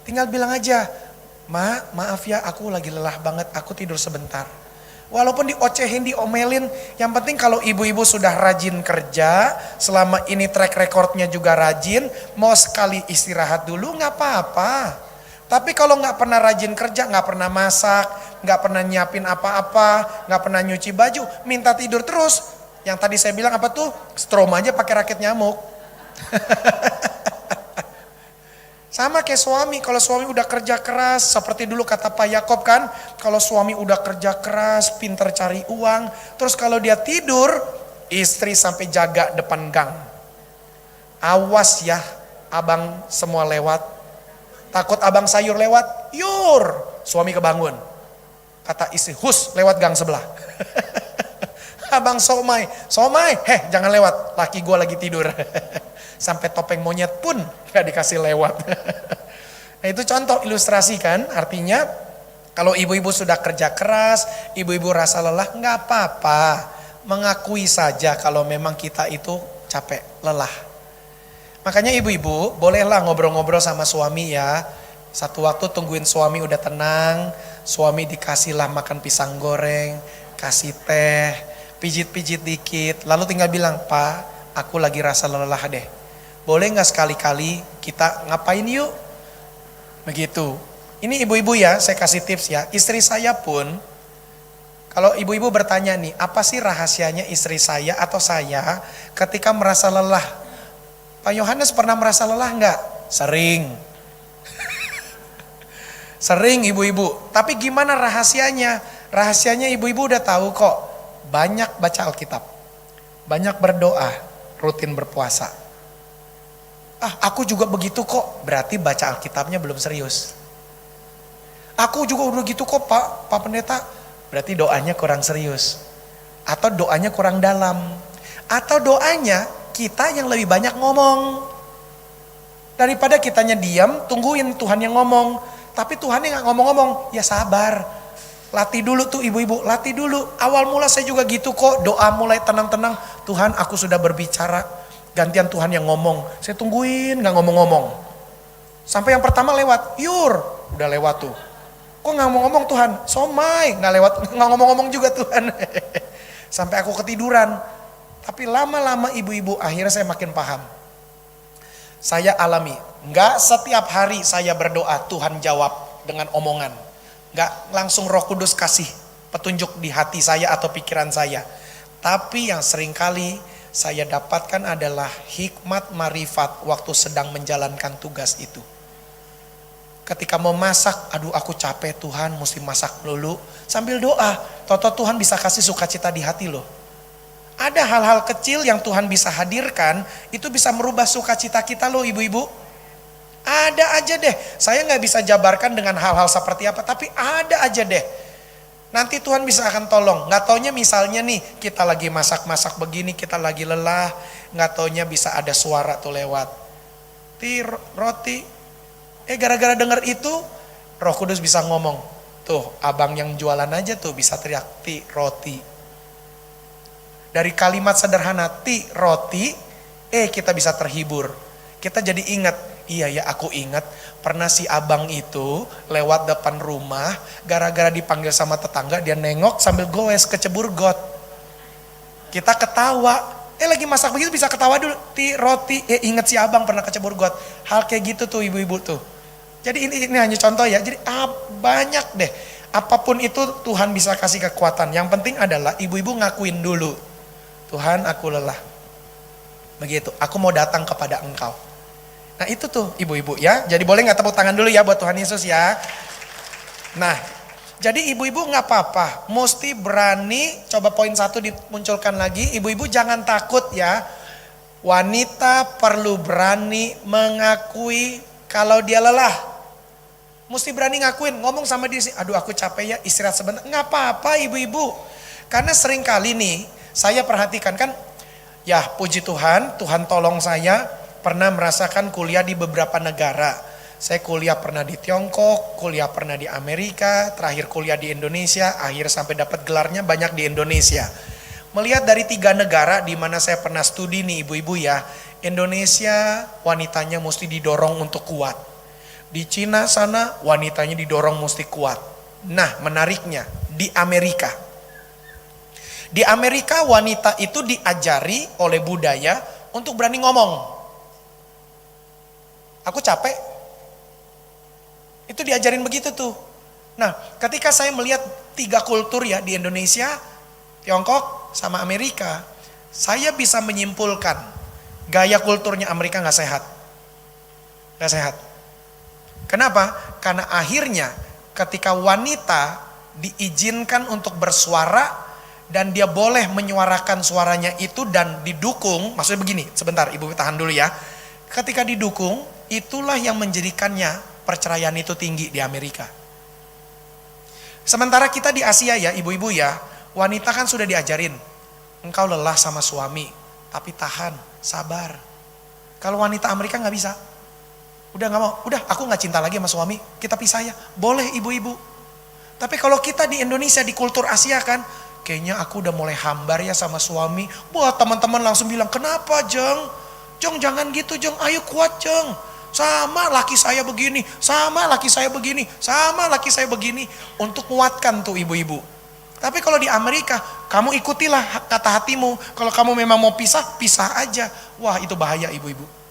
Tinggal bilang aja, maaf ya aku lagi lelah banget, aku tidur sebentar. Walaupun diocehin, diomelin, yang penting kalau ibu-ibu sudah rajin kerja, selama ini track recordnya juga rajin, mau sekali istirahat dulu nggak apa-apa. Tapi kalau nggak pernah rajin kerja, nggak pernah masak, nggak pernah nyiapin apa-apa, nggak pernah nyuci baju, minta tidur terus. Yang tadi saya bilang apa tuh? Strom aja pakai rakit nyamuk. Sama kayak suami, kalau suami udah kerja keras, seperti dulu kata Pak Yakob kan, kalau suami udah kerja keras, pinter cari uang, terus kalau dia tidur, istri sampai jaga depan gang. Awas ya, abang semua lewat. Takut abang sayur lewat, yur, suami kebangun. Kata istri, hus lewat gang sebelah. Abang somai, jangan lewat, laki gue lagi tidur. Sampai topeng monyet pun gak dikasih lewat. Nah itu contoh ilustrasi kan, artinya kalau ibu-ibu sudah kerja keras, ibu-ibu rasa lelah, gak apa-apa. Mengakui saja kalau memang kita itu capek, lelah. Makanya ibu-ibu bolehlah ngobrol-ngobrol sama suami ya. Satu waktu tungguin suami udah tenang, suami dikasihlah makan pisang goreng, kasih teh, pijit-pijit dikit, lalu tinggal bilang, Pak, aku lagi rasa lelah deh. Boleh gak sekali-kali kita ngapain yuk? Begitu. Ini ibu-ibu ya, saya kasih tips ya. Istri saya pun, kalau ibu-ibu bertanya nih, apa sih rahasianya istri saya atau saya ketika merasa lelah? Pak Yohanes pernah merasa lelah enggak? Sering. Sering ibu-ibu. Tapi gimana rahasianya? Rahasianya ibu-ibu udah tahu kok. Banyak baca Alkitab. Banyak berdoa. Rutin berpuasa. Aku juga begitu kok. Berarti baca Alkitabnya belum serius. Aku juga udah gitu kok Pak Pendeta. Berarti doanya kurang serius. Atau doanya kurang dalam. Atau doanya kita yang lebih banyak ngomong. Daripada kitanya diam, tungguin Tuhan yang ngomong. Tapi Tuhan yang gak ngomong-ngomong, ya sabar. Latih dulu tuh ibu-ibu, latih dulu. Awal mula saya juga gitu kok, doa mulai tenang-tenang. Tuhan aku sudah berbicara, gantian Tuhan yang ngomong. Saya tungguin gak ngomong-ngomong. Sampai yang pertama lewat, yur, udah lewat tuh. Kok gak ngomong-ngomong Tuhan? Somai, gak lewat, gak ngomong-ngomong juga Tuhan. Sampai aku ketiduran. Tapi lama-lama ibu-ibu akhirnya saya makin paham. Saya alami, gak setiap hari saya berdoa Tuhan jawab dengan omongan. Gak langsung Roh Kudus kasih petunjuk di hati saya atau pikiran saya. Tapi yang seringkali saya dapatkan adalah hikmat marifat waktu sedang menjalankan tugas itu. Ketika mau masak, aduh aku capek Tuhan mesti masak dulu. Sambil doa, toto Tuhan bisa kasih sukacita di hati loh. Ada hal-hal kecil yang Tuhan bisa hadirkan, itu bisa merubah sukacita kita loh ibu-ibu. Ada aja deh, saya gak bisa jabarkan dengan hal-hal seperti apa, tapi ada aja deh. Nanti Tuhan bisa akan tolong, gak taunya misalnya nih, kita lagi masak-masak begini, kita lagi lelah, gak taunya bisa ada suara tuh lewat. Roti, gara-gara denger itu, Roh Kudus bisa ngomong, tuh abang yang jualan aja tuh bisa teriak, roti. Dari kalimat sederhana roti, kita bisa terhibur. Kita jadi ingat, iya ya aku ingat pernah si abang itu lewat depan rumah, gara-gara dipanggil sama tetangga dia nengok sambil goes kecebur got. Kita ketawa, lagi masak begitu bisa ketawa dulu, roti, ingat si abang pernah kecebur got. Hal kayak gitu tuh ibu-ibu tuh. Jadi ini hanya contoh ya, jadi banyak deh. Apapun itu Tuhan bisa kasih kekuatan. Yang penting adalah ibu-ibu ngakuin dulu. Tuhan aku lelah. Begitu, aku mau datang kepada Engkau. Nah itu tuh ibu-ibu ya. Jadi boleh gak tepuk tangan dulu ya buat Tuhan Yesus ya. Nah, jadi ibu-ibu gak apa-apa. Mesti berani, coba poin 1 dimunculkan lagi. Ibu-ibu jangan takut ya. Wanita perlu berani mengakui kalau dia lelah. Mesti berani ngakuin, ngomong sama diri sih, aduh aku capek ya, istirahat sebentar. Nggak apa-apa ibu-ibu. Karena sering kali nih, saya perhatikan kan, ya puji Tuhan, Tuhan tolong saya pernah merasakan kuliah di beberapa negara. Saya kuliah pernah di Tiongkok, kuliah pernah di Amerika, terakhir kuliah di Indonesia, akhir sampai dapat gelarnya banyak di Indonesia. Melihat dari 3 negara di mana saya pernah studi nih ibu-ibu ya, Indonesia wanitanya mesti didorong untuk kuat. Di Cina sana wanitanya didorong mesti kuat. Nah menariknya di Amerika. Di Amerika wanita itu diajari oleh budaya untuk berani ngomong. Aku capek. Itu diajarin begitu tuh. Nah ketika saya melihat 3 kultur ya di Indonesia, Tiongkok sama Amerika, saya bisa menyimpulkan gaya kulturnya Amerika gak sehat. Gak sehat. Kenapa? Karena akhirnya ketika wanita diizinkan untuk bersuara dan dia boleh menyuarakan suaranya itu dan didukung, maksudnya begini, sebentar ibu tahan dulu ya. Ketika didukung, itulah yang menjadikannya perceraian itu tinggi di Amerika. Sementara kita di Asia ya ibu-ibu ya, wanita kan sudah diajarin, engkau lelah sama suami, tapi tahan, sabar. Kalau wanita Amerika nggak bisa. Udah nggak mau, udah aku nggak cinta lagi sama suami, kita pisah ya. Boleh ibu-ibu. Tapi kalau kita di Indonesia, di kultur Asia kan, kayaknya aku udah mulai hambar ya sama suami. Buat teman-teman langsung bilang, kenapa Jeng? Jeng jangan gitu Jeng, ayo kuat Jeng. Sama laki saya begini, sama laki saya begini, sama laki saya begini. Untuk kuatkan tuh ibu-ibu. Tapi kalau di Amerika, kamu ikutilah kata hatimu. Kalau kamu memang mau pisah, pisah aja. Wah itu bahaya ibu-ibu.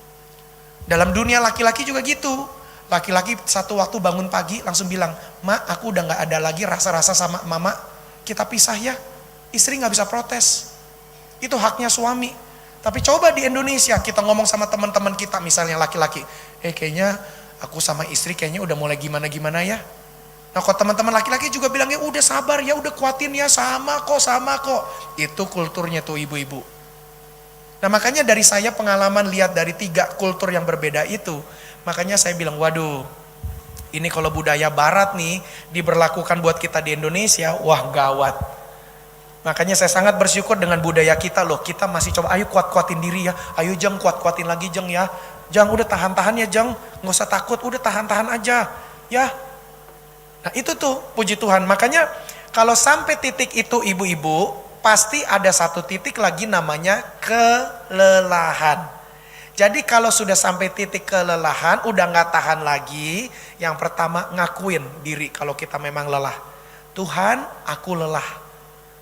Dalam dunia laki-laki juga gitu. Laki-laki satu waktu bangun pagi langsung bilang, "Ma, aku udah gak ada lagi rasa-rasa sama mama. Kita pisah ya." Istri gak bisa protes. Itu haknya suami. Tapi coba di Indonesia kita ngomong sama teman-teman kita, misalnya laki-laki, kayaknya aku sama istri kayaknya udah mulai gimana-gimana ya. Nah kok teman-teman laki-laki juga bilang, ya udah sabar ya, udah kuatin ya, sama kok. Itu kulturnya tuh ibu-ibu. Nah makanya dari saya pengalaman lihat dari 3 kultur yang berbeda itu, makanya saya bilang, waduh, ini kalau budaya barat nih diberlakukan buat kita di Indonesia, wah gawat. Makanya saya sangat bersyukur dengan budaya kita loh, kita masih coba, ayo kuat-kuatin diri ya, ayo Jeng kuat-kuatin lagi Jeng ya. Jeng udah tahan-tahan ya Jeng, gak usah takut, udah tahan-tahan aja ya. Nah itu tuh puji Tuhan, makanya kalau sampai titik itu ibu-ibu, pasti ada satu titik lagi namanya kelelahan. Jadi kalau sudah sampai titik kelelahan, udah gak tahan lagi, yang pertama ngakuin diri kalau kita memang lelah. Tuhan aku lelah,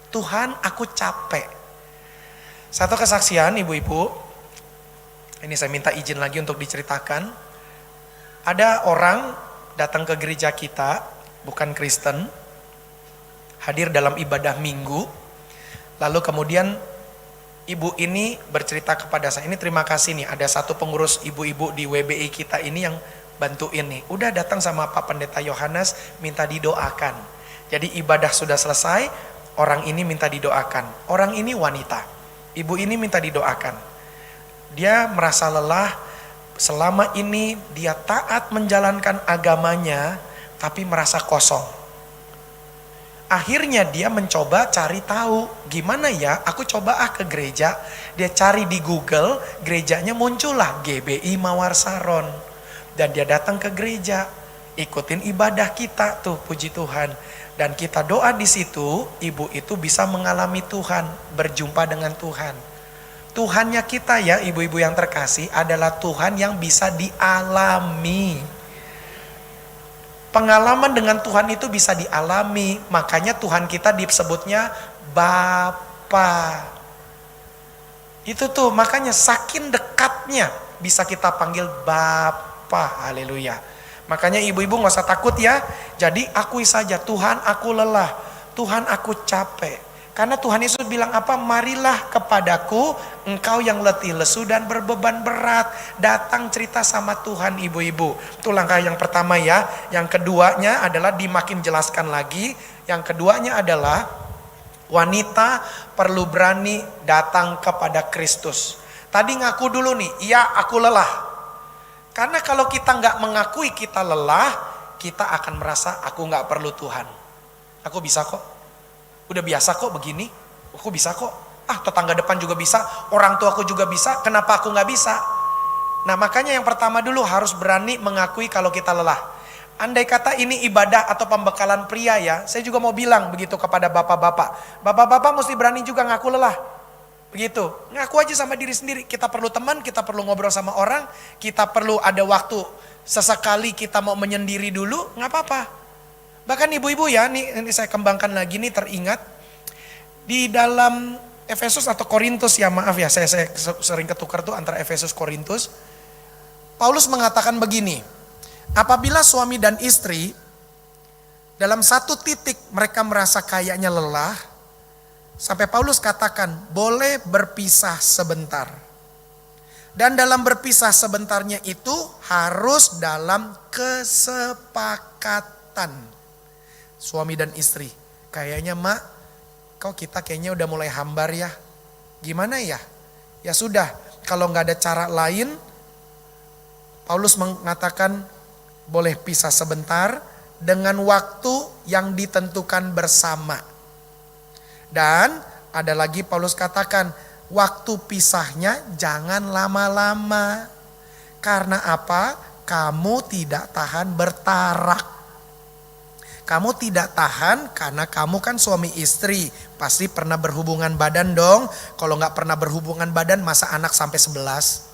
Tuhan aku capek. Satu kesaksian ibu-ibu, ini saya minta izin lagi untuk diceritakan. Ada orang datang ke gereja kita, bukan Kristen, hadir dalam ibadah minggu. Lalu kemudian ibu ini bercerita kepada saya, ini terima kasih nih ada satu pengurus ibu-ibu di WBI kita ini yang bantuin nih. Udah datang sama Pak Pendeta Yohanes minta didoakan. Jadi ibadah sudah selesai, orang ini minta didoakan. Orang ini wanita, ibu ini minta didoakan. Dia merasa lelah, selama ini dia taat menjalankan agamanya, tapi merasa kosong. Akhirnya dia mencoba cari tahu, gimana ya aku coba ke gereja. Dia cari di Google, gerejanya muncullah GBI Mawar Saron. Dan dia datang ke gereja, ikutin ibadah kita tuh puji Tuhan. Dan kita doa di situ, ibu itu bisa mengalami Tuhan, berjumpa dengan Tuhan. Tuhannya kita ya ibu-ibu yang terkasih adalah Tuhan yang bisa dialami. Pengalaman dengan Tuhan itu bisa dialami, makanya Tuhan kita disebutnya Bapa. Itu tuh makanya saking dekatnya bisa kita panggil Bapa. Haleluya. Makanya ibu-ibu gak usah takut ya. Jadi akui saja, Tuhan aku lelah, Tuhan aku capek. Karena Tuhan Yesus bilang apa? Marilah kepadaku engkau yang letih lesu dan berbeban berat. Datang cerita sama Tuhan ibu-ibu. Itu langkah yang pertama ya. Yang keduanya adalah dimakin jelaskan lagi. Yang keduanya adalah wanita perlu berani datang kepada Kristus. Tadi ngaku dulu nih, iya aku lelah. Karena kalau kita nggak mengakui kita lelah, kita akan merasa aku nggak perlu Tuhan. Aku bisa kok, udah biasa kok begini, aku bisa kok. Tetangga depan juga bisa, orang tua aku juga bisa, kenapa aku nggak bisa? Nah makanya yang pertama dulu harus berani mengakui kalau kita lelah. Andai kata ini ibadah atau pembekalan pria ya, saya juga mau bilang begitu kepada bapak-bapak. Bapak-bapak mesti berani juga ngaku lelah. Begitu, ngaku aja sama diri sendiri. Kita perlu teman, kita perlu ngobrol sama orang, kita perlu ada waktu. Sesekali kita mau menyendiri dulu, nggak apa-apa. Bahkan ibu-ibu ya, ini saya kembangkan lagi nih teringat. Di dalam Efesus atau Korintus ya, maaf ya, saya sering ketukar tuh antara Efesus Korintus. Paulus mengatakan begini, apabila suami dan istri dalam satu titik mereka merasa kayaknya lelah, sampai Paulus katakan boleh berpisah sebentar. Dan dalam berpisah sebentarnya itu harus dalam kesepakatan suami dan istri. Kayaknya mak, kita kayaknya udah mulai hambar ya. Gimana ya? Ya sudah, kalau nggak ada cara lain, Paulus mengatakan boleh pisah sebentar dengan waktu yang ditentukan bersama. Dan ada lagi Paulus katakan, waktu pisahnya jangan lama-lama. Karena apa? Kamu tidak tahan bertarak. Kamu tidak tahan karena kamu kan suami istri. Pasti pernah berhubungan badan dong. Kalau nggak pernah berhubungan badan, masa anak sampai 11?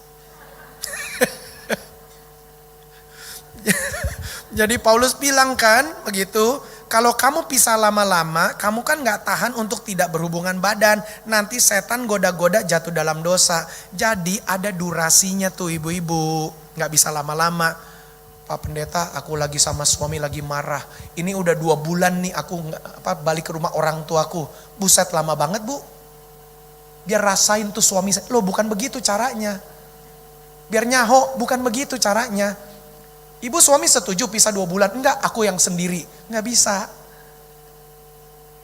Jadi Paulus bilang kan begitu, kalau kamu pisah lama-lama, kamu kan gak tahan untuk tidak berhubungan badan. Nanti setan goda-goda jatuh dalam dosa. Jadi ada durasinya tuh ibu-ibu, gak bisa lama-lama. Pak Pendeta, aku lagi sama suami lagi marah. Ini udah 2 bulan nih aku balik ke rumah orang tuaku. Buset, lama banget bu. Biar rasain tuh suami saya. Loh bukan begitu caranya. Biar nyaho, bukan begitu caranya. Ibu suami setuju pisah 2 bulan. Enggak, aku yang sendiri. Enggak bisa.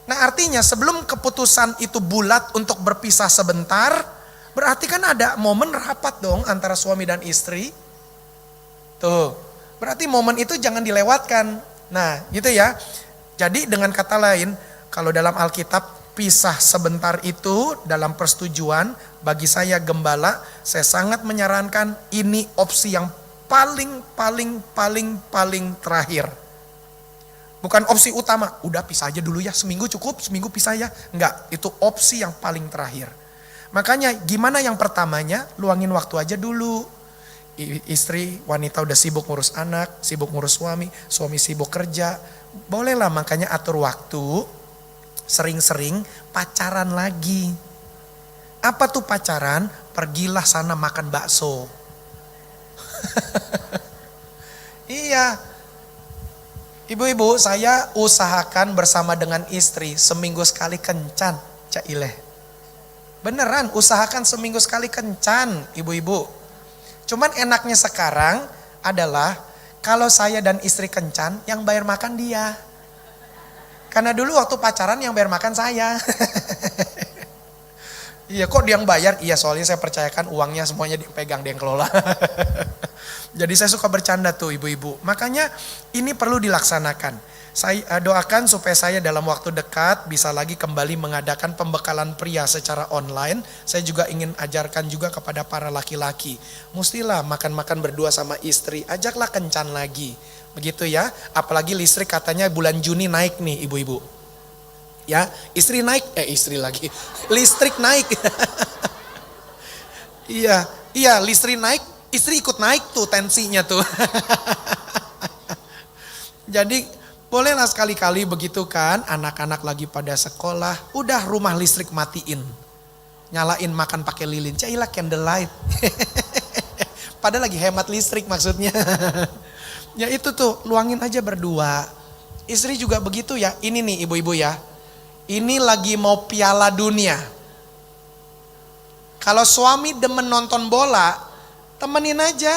Nah artinya sebelum keputusan itu bulat untuk berpisah sebentar, berarti kan ada momen rapat dong antara suami dan istri. Tuh, berarti momen itu jangan dilewatkan. Nah gitu ya. Jadi dengan kata lain, kalau dalam Alkitab pisah sebentar itu dalam persetujuan, bagi saya gembala, saya sangat menyarankan ini opsi yang paling terakhir. Bukan opsi utama, udah pisah aja dulu ya, seminggu cukup, seminggu pisah ya. Enggak, itu opsi yang paling terakhir. Makanya gimana yang pertamanya, luangin waktu aja dulu. Istri, wanita udah sibuk ngurus anak, sibuk ngurus suami sibuk kerja. Bolehlah makanya atur waktu, sering-sering pacaran lagi. Apa tuh pacaran? Pergilah sana makan bakso. Iya. Ibu-ibu, saya usahakan bersama dengan istri seminggu sekali kencan, Cak Ileh. Beneran, usahakan seminggu sekali kencan, ibu-ibu. Cuman enaknya sekarang adalah kalau saya dan istri kencan, yang bayar makan dia. Karena dulu waktu pacaran yang bayar makan saya. Iya, kok dia yang bayar? Iya, soalnya saya percayakan uangnya semuanya dipegang, dia yang kelola. Jadi saya suka bercanda tuh ibu-ibu. Makanya ini perlu dilaksanakan. Saya doakan supaya saya dalam waktu dekat bisa lagi kembali mengadakan pembekalan pria secara online. Saya juga ingin ajarkan juga kepada para laki-laki. Mustilah makan-makan berdua sama istri, ajaklah kencan lagi. Begitu ya, apalagi listrik katanya bulan Juni naik nih ibu-ibu. Ya, istri naik, listrik naik. Iya, listrik naik, istri ikut naik tuh tensinya tuh. Jadi bolehlah sekali-kali begitu kan, anak-anak lagi pada sekolah, udah rumah listrik matiin. Nyalain makan pakai lilin, cailah candlelight. Padahal lagi hemat listrik maksudnya. Ya itu tuh, luangin aja berdua. Istri juga begitu ya, ini nih ibu-ibu ya. Ini lagi mau Piala Dunia. Kalau suami demen nonton bola, temenin aja.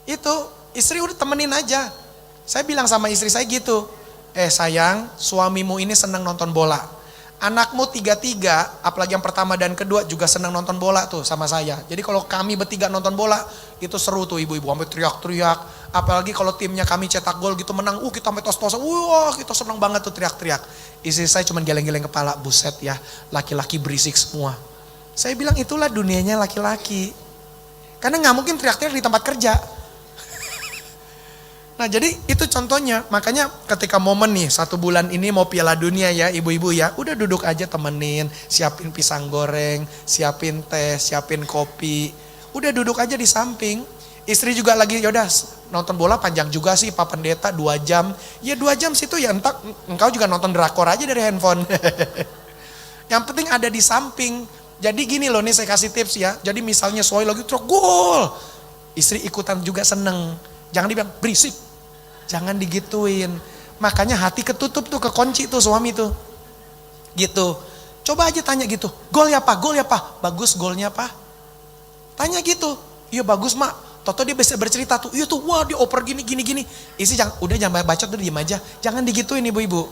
Itu, istri udah temenin aja. Saya bilang sama istri saya gitu. Sayang, suamimu ini senang nonton bola. Anakmu 3-3, apalagi yang pertama dan kedua juga senang nonton bola tuh sama saya. Jadi kalau kami bertiga nonton bola, itu seru tuh ibu-ibu, sampai teriak-teriak. Apalagi kalau timnya kami cetak gol gitu menang, kita sampai tos-tosan, wah kita senang banget tuh teriak-teriak. Istri saya cuma geleng-geleng kepala, buset ya, laki-laki berisik semua. Saya bilang itulah dunianya laki-laki. Karena gak mungkin teriak-teriak di tempat kerja. Nah jadi itu contohnya, makanya ketika momen nih 1 bulan ini mau Piala Dunia ya ibu-ibu ya, udah duduk aja temenin, siapin pisang goreng, siapin teh, siapin kopi, udah duduk aja di samping. Istri juga lagi yaudah nonton bola panjang juga sih Pak Pendeta 2 jam, ya 2 jam situ ya entah engkau juga nonton drakor aja dari handphone. Yang penting ada di samping. Jadi gini loh nih saya kasih tips ya, jadi misalnya Soy lagi truk gol, istri ikutan juga seneng. Jangan dibilang berisik, jangan digituin. Makanya hati ketutup tuh, kekunci tuh suami tuh. Gitu. Coba aja tanya gitu, gol ya Pak, gol ya Pak. Bagus golnya Pak. Tanya gitu, iya bagus Mak. Toto dia bisa bercerita tuh, iya tuh wah dia oper gini. Isi jangan baca tuh diem aja. Jangan digituin ibu-ibu.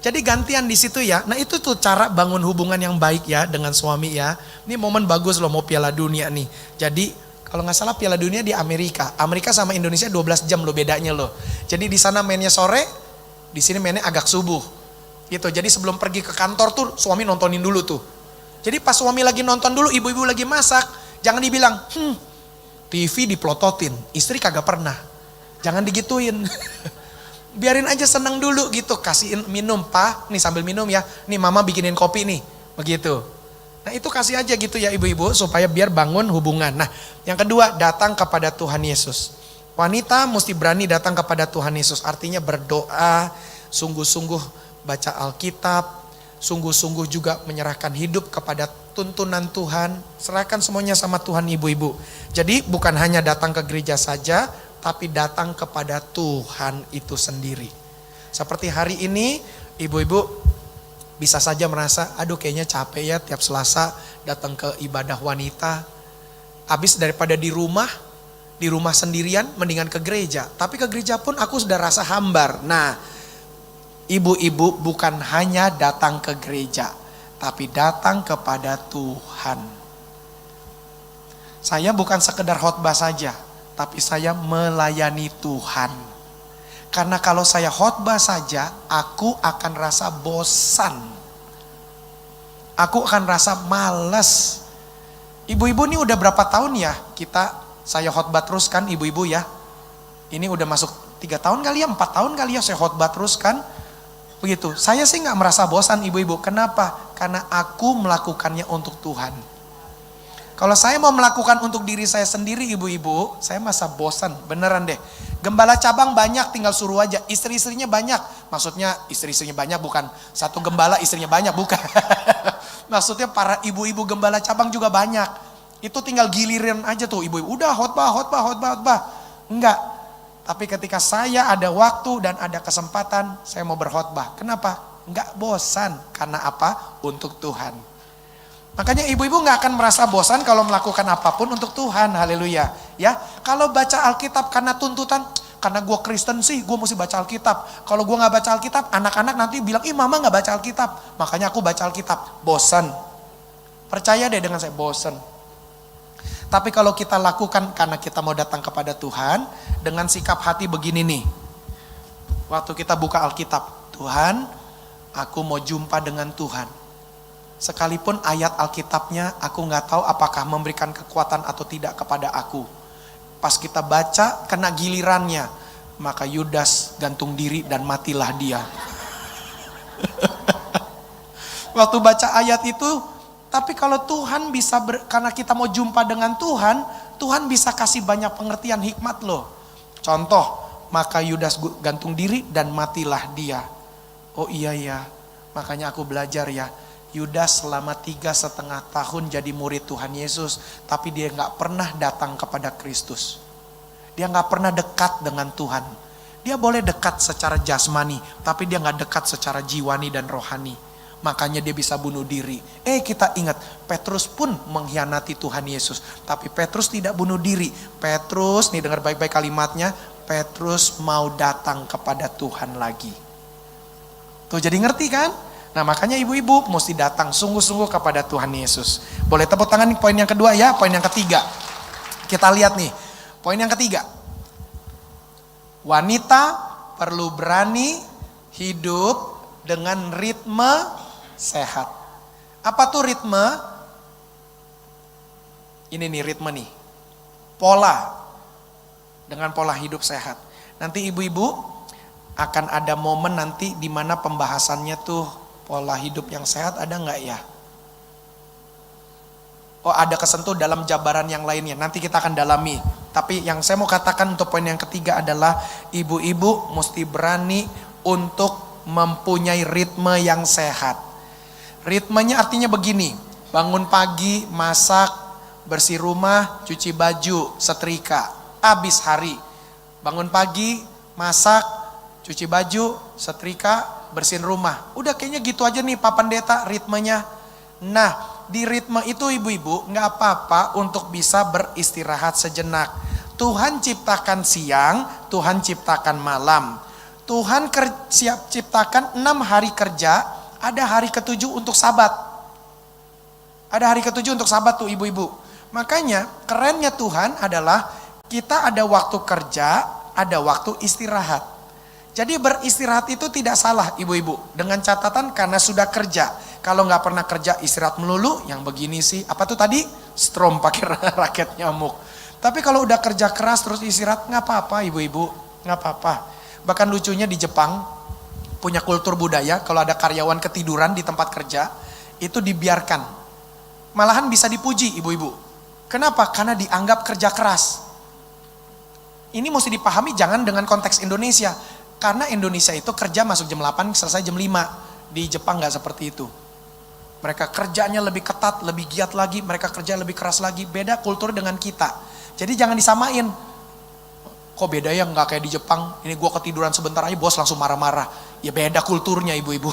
Jadi gantian di situ ya. Nah itu tuh cara bangun hubungan yang baik ya dengan suami ya. Ini momen bagus loh mau Piala Dunia nih. Jadi kalau nggak salah Piala Dunia di Amerika. Amerika sama Indonesia 12 jam loh bedanya loh. Jadi di sana mainnya sore, di sini mainnya agak subuh. Gitu. Jadi sebelum pergi ke kantor tuh suami nontonin dulu tuh. Jadi pas suami lagi nonton dulu, ibu-ibu lagi masak, jangan dibilang, TV diplototin, istri kagak pernah. Jangan digituin. Biarin aja seneng dulu gitu, kasihin minum, Pak, nih sambil minum ya. Nih mama bikinin kopi nih, begitu. Nah itu kasih aja gitu ya ibu-ibu supaya biar bangun hubungan. Nah yang kedua datang kepada Tuhan Yesus. Wanita mesti berani datang kepada Tuhan Yesus. Artinya berdoa, sungguh-sungguh baca Alkitab, sungguh-sungguh juga menyerahkan hidup kepada tuntunan Tuhan. Serahkan semuanya sama Tuhan ibu-ibu. Jadi bukan hanya datang ke gereja saja, tapi datang kepada Tuhan itu sendiri. Seperti hari ini ibu-ibu bisa saja merasa, aduh kayaknya capek ya tiap Selasa datang ke ibadah wanita. Habis daripada di rumah sendirian, mendingan ke gereja. Tapi ke gereja pun aku sudah rasa hambar. Nah, ibu-ibu bukan hanya datang ke gereja, tapi datang kepada Tuhan. Saya bukan sekedar khotbah saja, tapi saya melayani Tuhan. Karena kalau saya khotbah saja, aku akan rasa bosan. Aku akan rasa malas. Ibu-ibu ini udah berapa tahun ya saya khotbah terus kan ibu-ibu ya. Ini udah masuk 3 tahun kali ya, 4 tahun kali ya saya khotbah terus kan. Begitu, saya sih gak merasa bosan ibu-ibu. Kenapa? Karena aku melakukannya untuk Tuhan. Kalau saya mau melakukan untuk diri saya sendiri ibu-ibu, saya masa bosan, beneran deh. Gembala cabang banyak, tinggal suruh aja. Istri-istrinya banyak, maksudnya istri-istrinya banyak bukan satu gembala istrinya banyak, bukan. Maksudnya para ibu-ibu gembala cabang juga banyak. Itu tinggal gilirin aja tuh ibu-ibu, udah khotbah. Enggak, tapi ketika saya ada waktu dan ada kesempatan, saya mau berkhotbah. Kenapa? Enggak bosan, karena apa? Untuk Tuhan. Makanya ibu-ibu gak akan merasa bosan kalau melakukan apapun untuk Tuhan, haleluya. Ya, kalau baca Alkitab karena tuntutan, karena gue Kristen sih gue mesti baca Alkitab. Kalau gue gak baca Alkitab, anak-anak nanti bilang, ih mama gak baca Alkitab. Makanya aku baca Alkitab, bosan. Percaya deh dengan saya, bosan. Tapi kalau kita lakukan karena kita mau datang kepada Tuhan, dengan sikap hati begini nih. Waktu kita buka Alkitab, Tuhan, aku mau jumpa dengan Tuhan. Sekalipun ayat Alkitabnya aku gak tahu apakah memberikan kekuatan atau tidak kepada aku. Pas kita baca kena gilirannya, maka Yudas gantung diri dan matilah dia. Waktu baca ayat itu, tapi kalau Tuhan bisa, karena kita mau jumpa dengan Tuhan, Tuhan bisa kasih banyak pengertian hikmat loh. Contoh, maka Yudas gantung diri dan matilah dia. Oh iya ya, makanya aku belajar ya. Yudas selama 3,5 tahun jadi murid Tuhan Yesus, tapi dia gak pernah datang kepada Kristus. Dia gak pernah dekat dengan Tuhan. Dia boleh dekat secara jasmani, tapi dia gak dekat secara jiwani dan rohani. Makanya dia bisa bunuh diri. Kita ingat, Petrus pun mengkhianati Tuhan Yesus, tapi Petrus tidak bunuh diri. Petrus, nih dengar baik-baik kalimatnya, Petrus mau datang kepada Tuhan lagi. Tuh jadi ngerti kan? Nah makanya ibu-ibu mesti datang sungguh-sungguh kepada Tuhan Yesus. Boleh tepuk tangan nih, poin yang kedua ya, poin yang ketiga. Kita lihat nih, poin yang ketiga. Wanita perlu berani hidup dengan ritme sehat. Apa tuh ritme? Ini nih ritme nih. Pola. Dengan pola hidup sehat. Nanti ibu-ibu akan ada momen nanti di mana pembahasannya tuh pola hidup yang sehat ada nggak ya? Oh ada kesentuh dalam jabaran yang lainnya, nanti kita akan dalami. Tapi yang saya mau katakan untuk poin yang ketiga adalah ibu-ibu mesti berani untuk mempunyai ritme yang sehat. Ritmenya artinya begini, bangun pagi, masak, bersih rumah, cuci baju, setrika, habis hari. Bangun pagi, masak, cuci baju, setrika, bersihin rumah. Udah kayaknya gitu aja nih Pak Pendeta ritmenya. Nah di ritme itu ibu-ibu gak apa-apa untuk bisa beristirahat sejenak. Tuhan ciptakan siang, Tuhan ciptakan malam. Tuhan siap ciptakan 6 hari kerja, ada hari ketujuh untuk sabat. Ada hari ketujuh untuk sabat tuh ibu-ibu. Makanya kerennya Tuhan adalah kita ada waktu kerja, ada waktu istirahat. Jadi beristirahat itu tidak salah ibu-ibu. Dengan catatan karena sudah kerja. Kalau nggak pernah kerja istirahat melulu, yang begini sih. Apa tuh tadi? Strom pakai raket nyamuk. Tapi kalau udah kerja keras terus istirahat nggak apa-apa ibu-ibu. Nggak apa-apa. Bahkan lucunya di Jepang punya kultur budaya. Kalau ada karyawan ketiduran di tempat kerja itu dibiarkan. Malahan bisa dipuji ibu-ibu. Kenapa? Karena dianggap kerja keras. Ini mesti dipahami jangan dengan konteks Indonesia. Karena Indonesia itu kerja masuk jam 8, selesai jam 5. Di Jepang gak seperti itu. Mereka kerjanya lebih ketat, lebih giat lagi. Mereka kerja lebih keras lagi. Beda kultur dengan kita. Jadi jangan disamain. Kok beda ya gak kayak di Jepang. Ini gue ketiduran sebentar aja bos langsung marah-marah. Ya beda kulturnya ibu-ibu.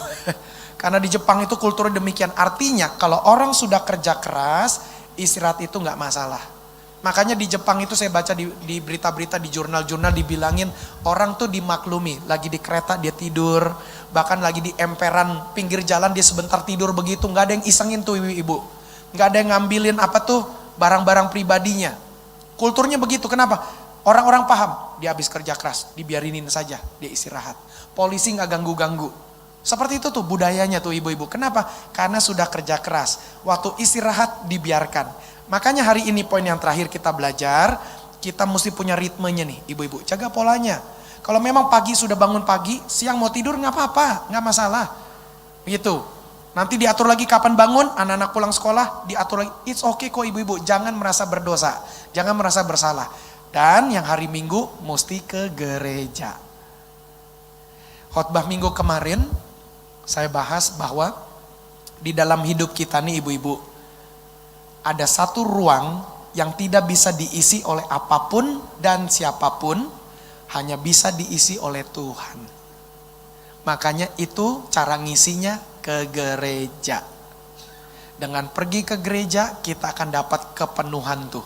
Karena di Jepang itu kulturnya demikian. Artinya kalau orang sudah kerja keras, istirahat itu gak masalah. Makanya di Jepang itu saya baca di berita-berita, di jurnal-jurnal dibilangin orang tuh dimaklumi. Lagi di kereta dia tidur, bahkan lagi di emperan pinggir jalan dia sebentar tidur begitu. Gak ada yang isengin tuh ibu-ibu. Gak ada yang ngambilin apa tuh barang-barang pribadinya. Kulturnya begitu, kenapa? Orang-orang paham, dia habis kerja keras, dibiarinin saja, dia istirahat. Polisi gak ganggu-ganggu. Seperti itu tuh budayanya tuh ibu-ibu. Kenapa? Karena sudah kerja keras. Waktu istirahat dibiarkan. Makanya hari ini poin yang terakhir kita belajar, kita mesti punya ritmenya nih ibu-ibu, jaga polanya. Kalau memang pagi sudah bangun pagi, siang mau tidur gak apa-apa, gak masalah. Begitu, nanti diatur lagi kapan bangun, anak-anak pulang sekolah, diatur lagi. It's okay kok ibu-ibu, jangan merasa berdosa, jangan merasa bersalah. Dan yang hari Minggu mesti ke gereja. Khotbah minggu kemarin, saya bahas bahwa di dalam hidup kita nih ibu-ibu, ada satu ruang yang tidak bisa diisi oleh apapun dan siapapun, hanya bisa diisi oleh Tuhan. Makanya itu cara ngisinya ke gereja. Dengan pergi ke gereja kita akan dapat kepenuhan tuh.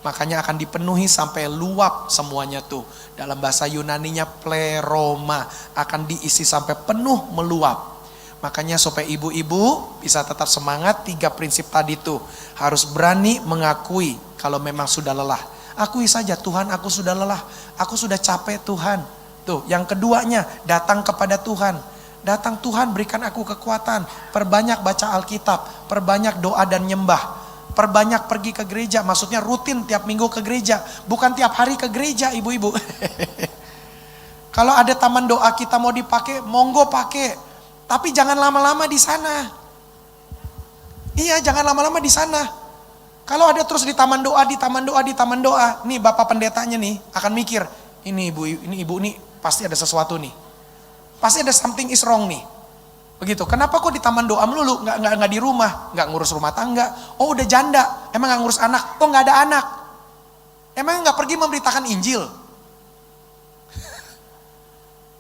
Makanya akan dipenuhi sampai luap semuanya tuh. Dalam bahasa Yunaninya pleroma, akan diisi sampai penuh meluap. Makanya supaya ibu-ibu bisa tetap semangat, 3 prinsip tadi tuh. Harus berani mengakui kalau memang sudah lelah. Akui saja, Tuhan aku sudah lelah, aku sudah capek Tuhan. Tuh, yang keduanya datang kepada Tuhan. Datang Tuhan berikan aku kekuatan. Perbanyak baca Alkitab, perbanyak doa dan nyembah. Perbanyak pergi ke gereja, maksudnya rutin tiap minggu ke gereja. Bukan tiap hari ke gereja ibu-ibu. Kalau ada taman doa kita mau dipakai, monggo pakai. Tapi jangan lama-lama di sana. Iya, jangan lama-lama di sana. Kalau ada terus di taman doa, di taman doa, di taman doa, nih bapak pendetanya nih akan mikir, ini ibu nih pasti ada sesuatu nih. Pasti ada something is wrong nih. Begitu. Kenapa kok di taman doa melulu, nggak di rumah, nggak ngurus rumah tangga? Oh udah janda, emang nggak ngurus anak? Oh nggak ada anak. Emang nggak pergi memberitakan Injil?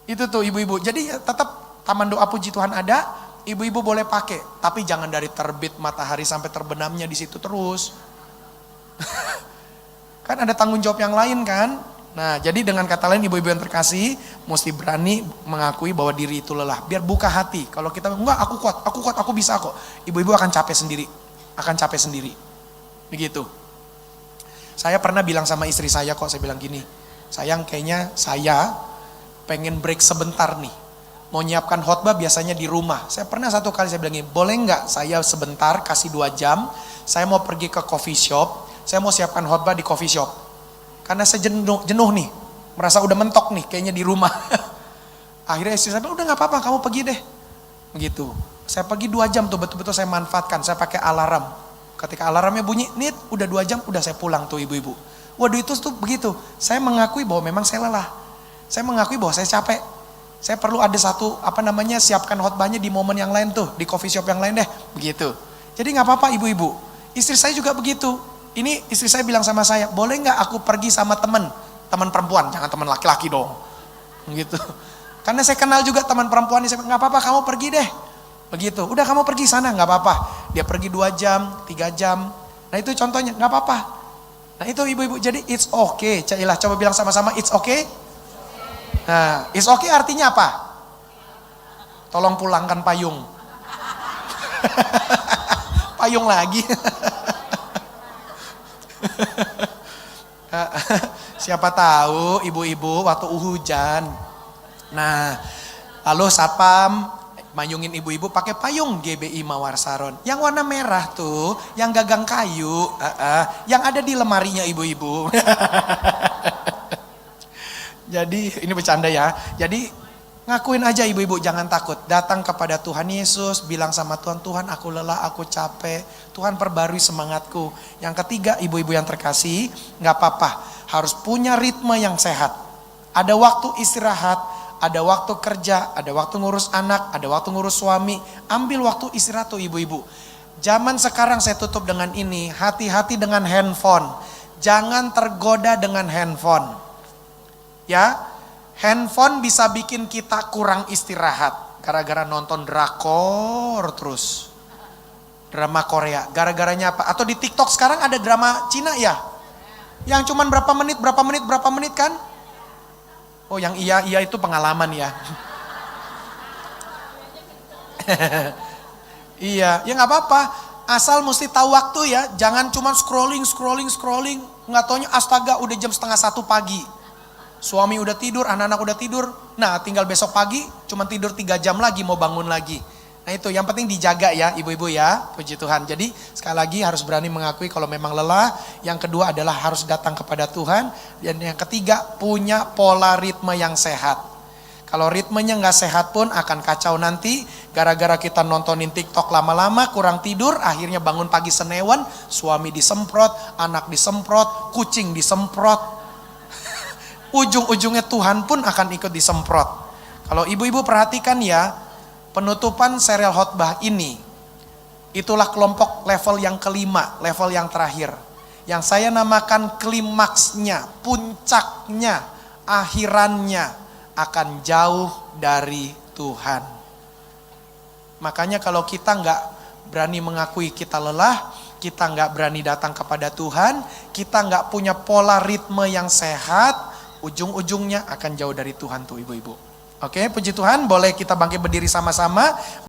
Itu tuh ibu-ibu. Jadi tetap taman doa puji Tuhan ada, ibu-ibu boleh pakai, tapi jangan dari terbit matahari sampai terbenamnya di situ terus. Kan ada tanggung jawab yang lain kan? Nah, jadi dengan kata lain ibu-ibu yang terkasih mesti berani mengakui bahwa diri itu lelah. Biar buka hati. Kalau kita enggak, aku kuat, aku bisa kok. Ibu-ibu akan capek sendiri. Begitu. Saya pernah bilang sama istri saya kok, saya bilang gini, sayang kayaknya saya pengen break sebentar nih. Mau nyiapkan khotbah biasanya di rumah. Saya pernah satu kali saya bilang gini, boleh enggak saya sebentar kasih 2 jam, saya mau pergi ke coffee shop, saya mau siapkan khotbah di coffee shop. Karena saya jenuh nih, merasa udah mentok nih kayaknya di rumah. Akhirnya istri saya bilang, udah gak apa-apa kamu pergi deh. Begitu, saya pergi 2 jam tuh betul-betul saya manfaatkan, saya pakai alarm. Ketika alarmnya bunyi, nit udah 2 jam udah saya pulang tuh ibu-ibu. Waduh itu tuh begitu, saya mengakui bahwa memang saya lelah. Saya mengakui bahwa saya capek. Saya perlu ada satu, siapkan khotbahnya di momen yang lain tuh, di coffee shop yang lain deh, begitu. Jadi gak apa-apa ibu-ibu, istri saya juga begitu. Ini istri saya bilang sama saya, boleh nggak aku pergi sama teman perempuan, jangan teman laki-laki dong, gitu. Karena saya kenal juga teman perempuan, saya bilang, nggak apa-apa kamu pergi deh, begitu. Udah kamu pergi sana, nggak apa-apa. Dia pergi 2 jam, 3 jam. Nah itu contohnya, nggak apa-apa. Nah itu ibu-ibu, jadi it's okay. Cailah, coba bilang sama-sama, it's okay. Nah, it's okay artinya apa? Tolong pulangkan payung. Payung lagi. Siapa tahu ibu-ibu waktu hujan. Nah, lalu satpam mayungin ibu-ibu pakai payung GBI Mawar Saron. Yang warna merah tuh, yang gagang kayu, yang ada di lemarinya ibu-ibu. Jadi ini bercanda ya. Jadi ngakuin aja ibu-ibu, jangan takut. Datang kepada Tuhan Yesus, bilang sama Tuhan, Tuhan aku lelah, aku capek. Tuhan perbarui semangatku. Yang ketiga ibu-ibu yang terkasih, gak apa-apa. Harus punya ritme yang sehat. Ada waktu istirahat, ada waktu kerja, ada waktu ngurus anak, ada waktu ngurus suami. Ambil waktu istirahat tuh ibu-ibu. Zaman sekarang saya tutup dengan ini, hati-hati dengan handphone. Jangan tergoda dengan handphone. Ya, handphone bisa bikin kita kurang istirahat. Gara-gara nonton drakor terus. Drama Korea. Gara-garanya apa? Atau di TikTok sekarang ada drama Cina ya? Yang cuman berapa menit kan? Oh yang iya itu pengalaman ya. Iya, ya gak apa-apa. Asal mesti tahu waktu ya. Jangan cuman scrolling. Nggak taunya astaga udah jam 12:30 pagi. Suami udah tidur, anak-anak udah tidur. Nah tinggal besok pagi cuma tidur 3 jam lagi mau bangun lagi. Nah itu yang penting dijaga ya ibu-ibu ya, puji Tuhan. Jadi sekali lagi harus berani mengakui kalau memang lelah. Yang kedua adalah harus datang kepada Tuhan. Dan yang ketiga punya pola ritme yang sehat. Kalau ritmenya nggak sehat pun akan kacau nanti. Gara-gara kita nontonin TikTok lama-lama kurang tidur. Akhirnya bangun pagi senewan, suami disemprot, anak disemprot, kucing disemprot. Ujung-ujungnya Tuhan pun akan ikut disemprot. Kalau ibu-ibu perhatikan ya, penutupan serial khotbah ini, itulah kelompok level yang kelima, level yang terakhir. Yang saya namakan klimaksnya, puncaknya, akhirannya akan jauh dari Tuhan. Makanya kalau kita nggak berani mengakui kita lelah, kita nggak berani datang kepada Tuhan, kita nggak punya pola ritme yang sehat, ujung-ujungnya akan jauh dari Tuhan tuh ibu-ibu. Oke, puji Tuhan, boleh kita bangkit berdiri sama-sama.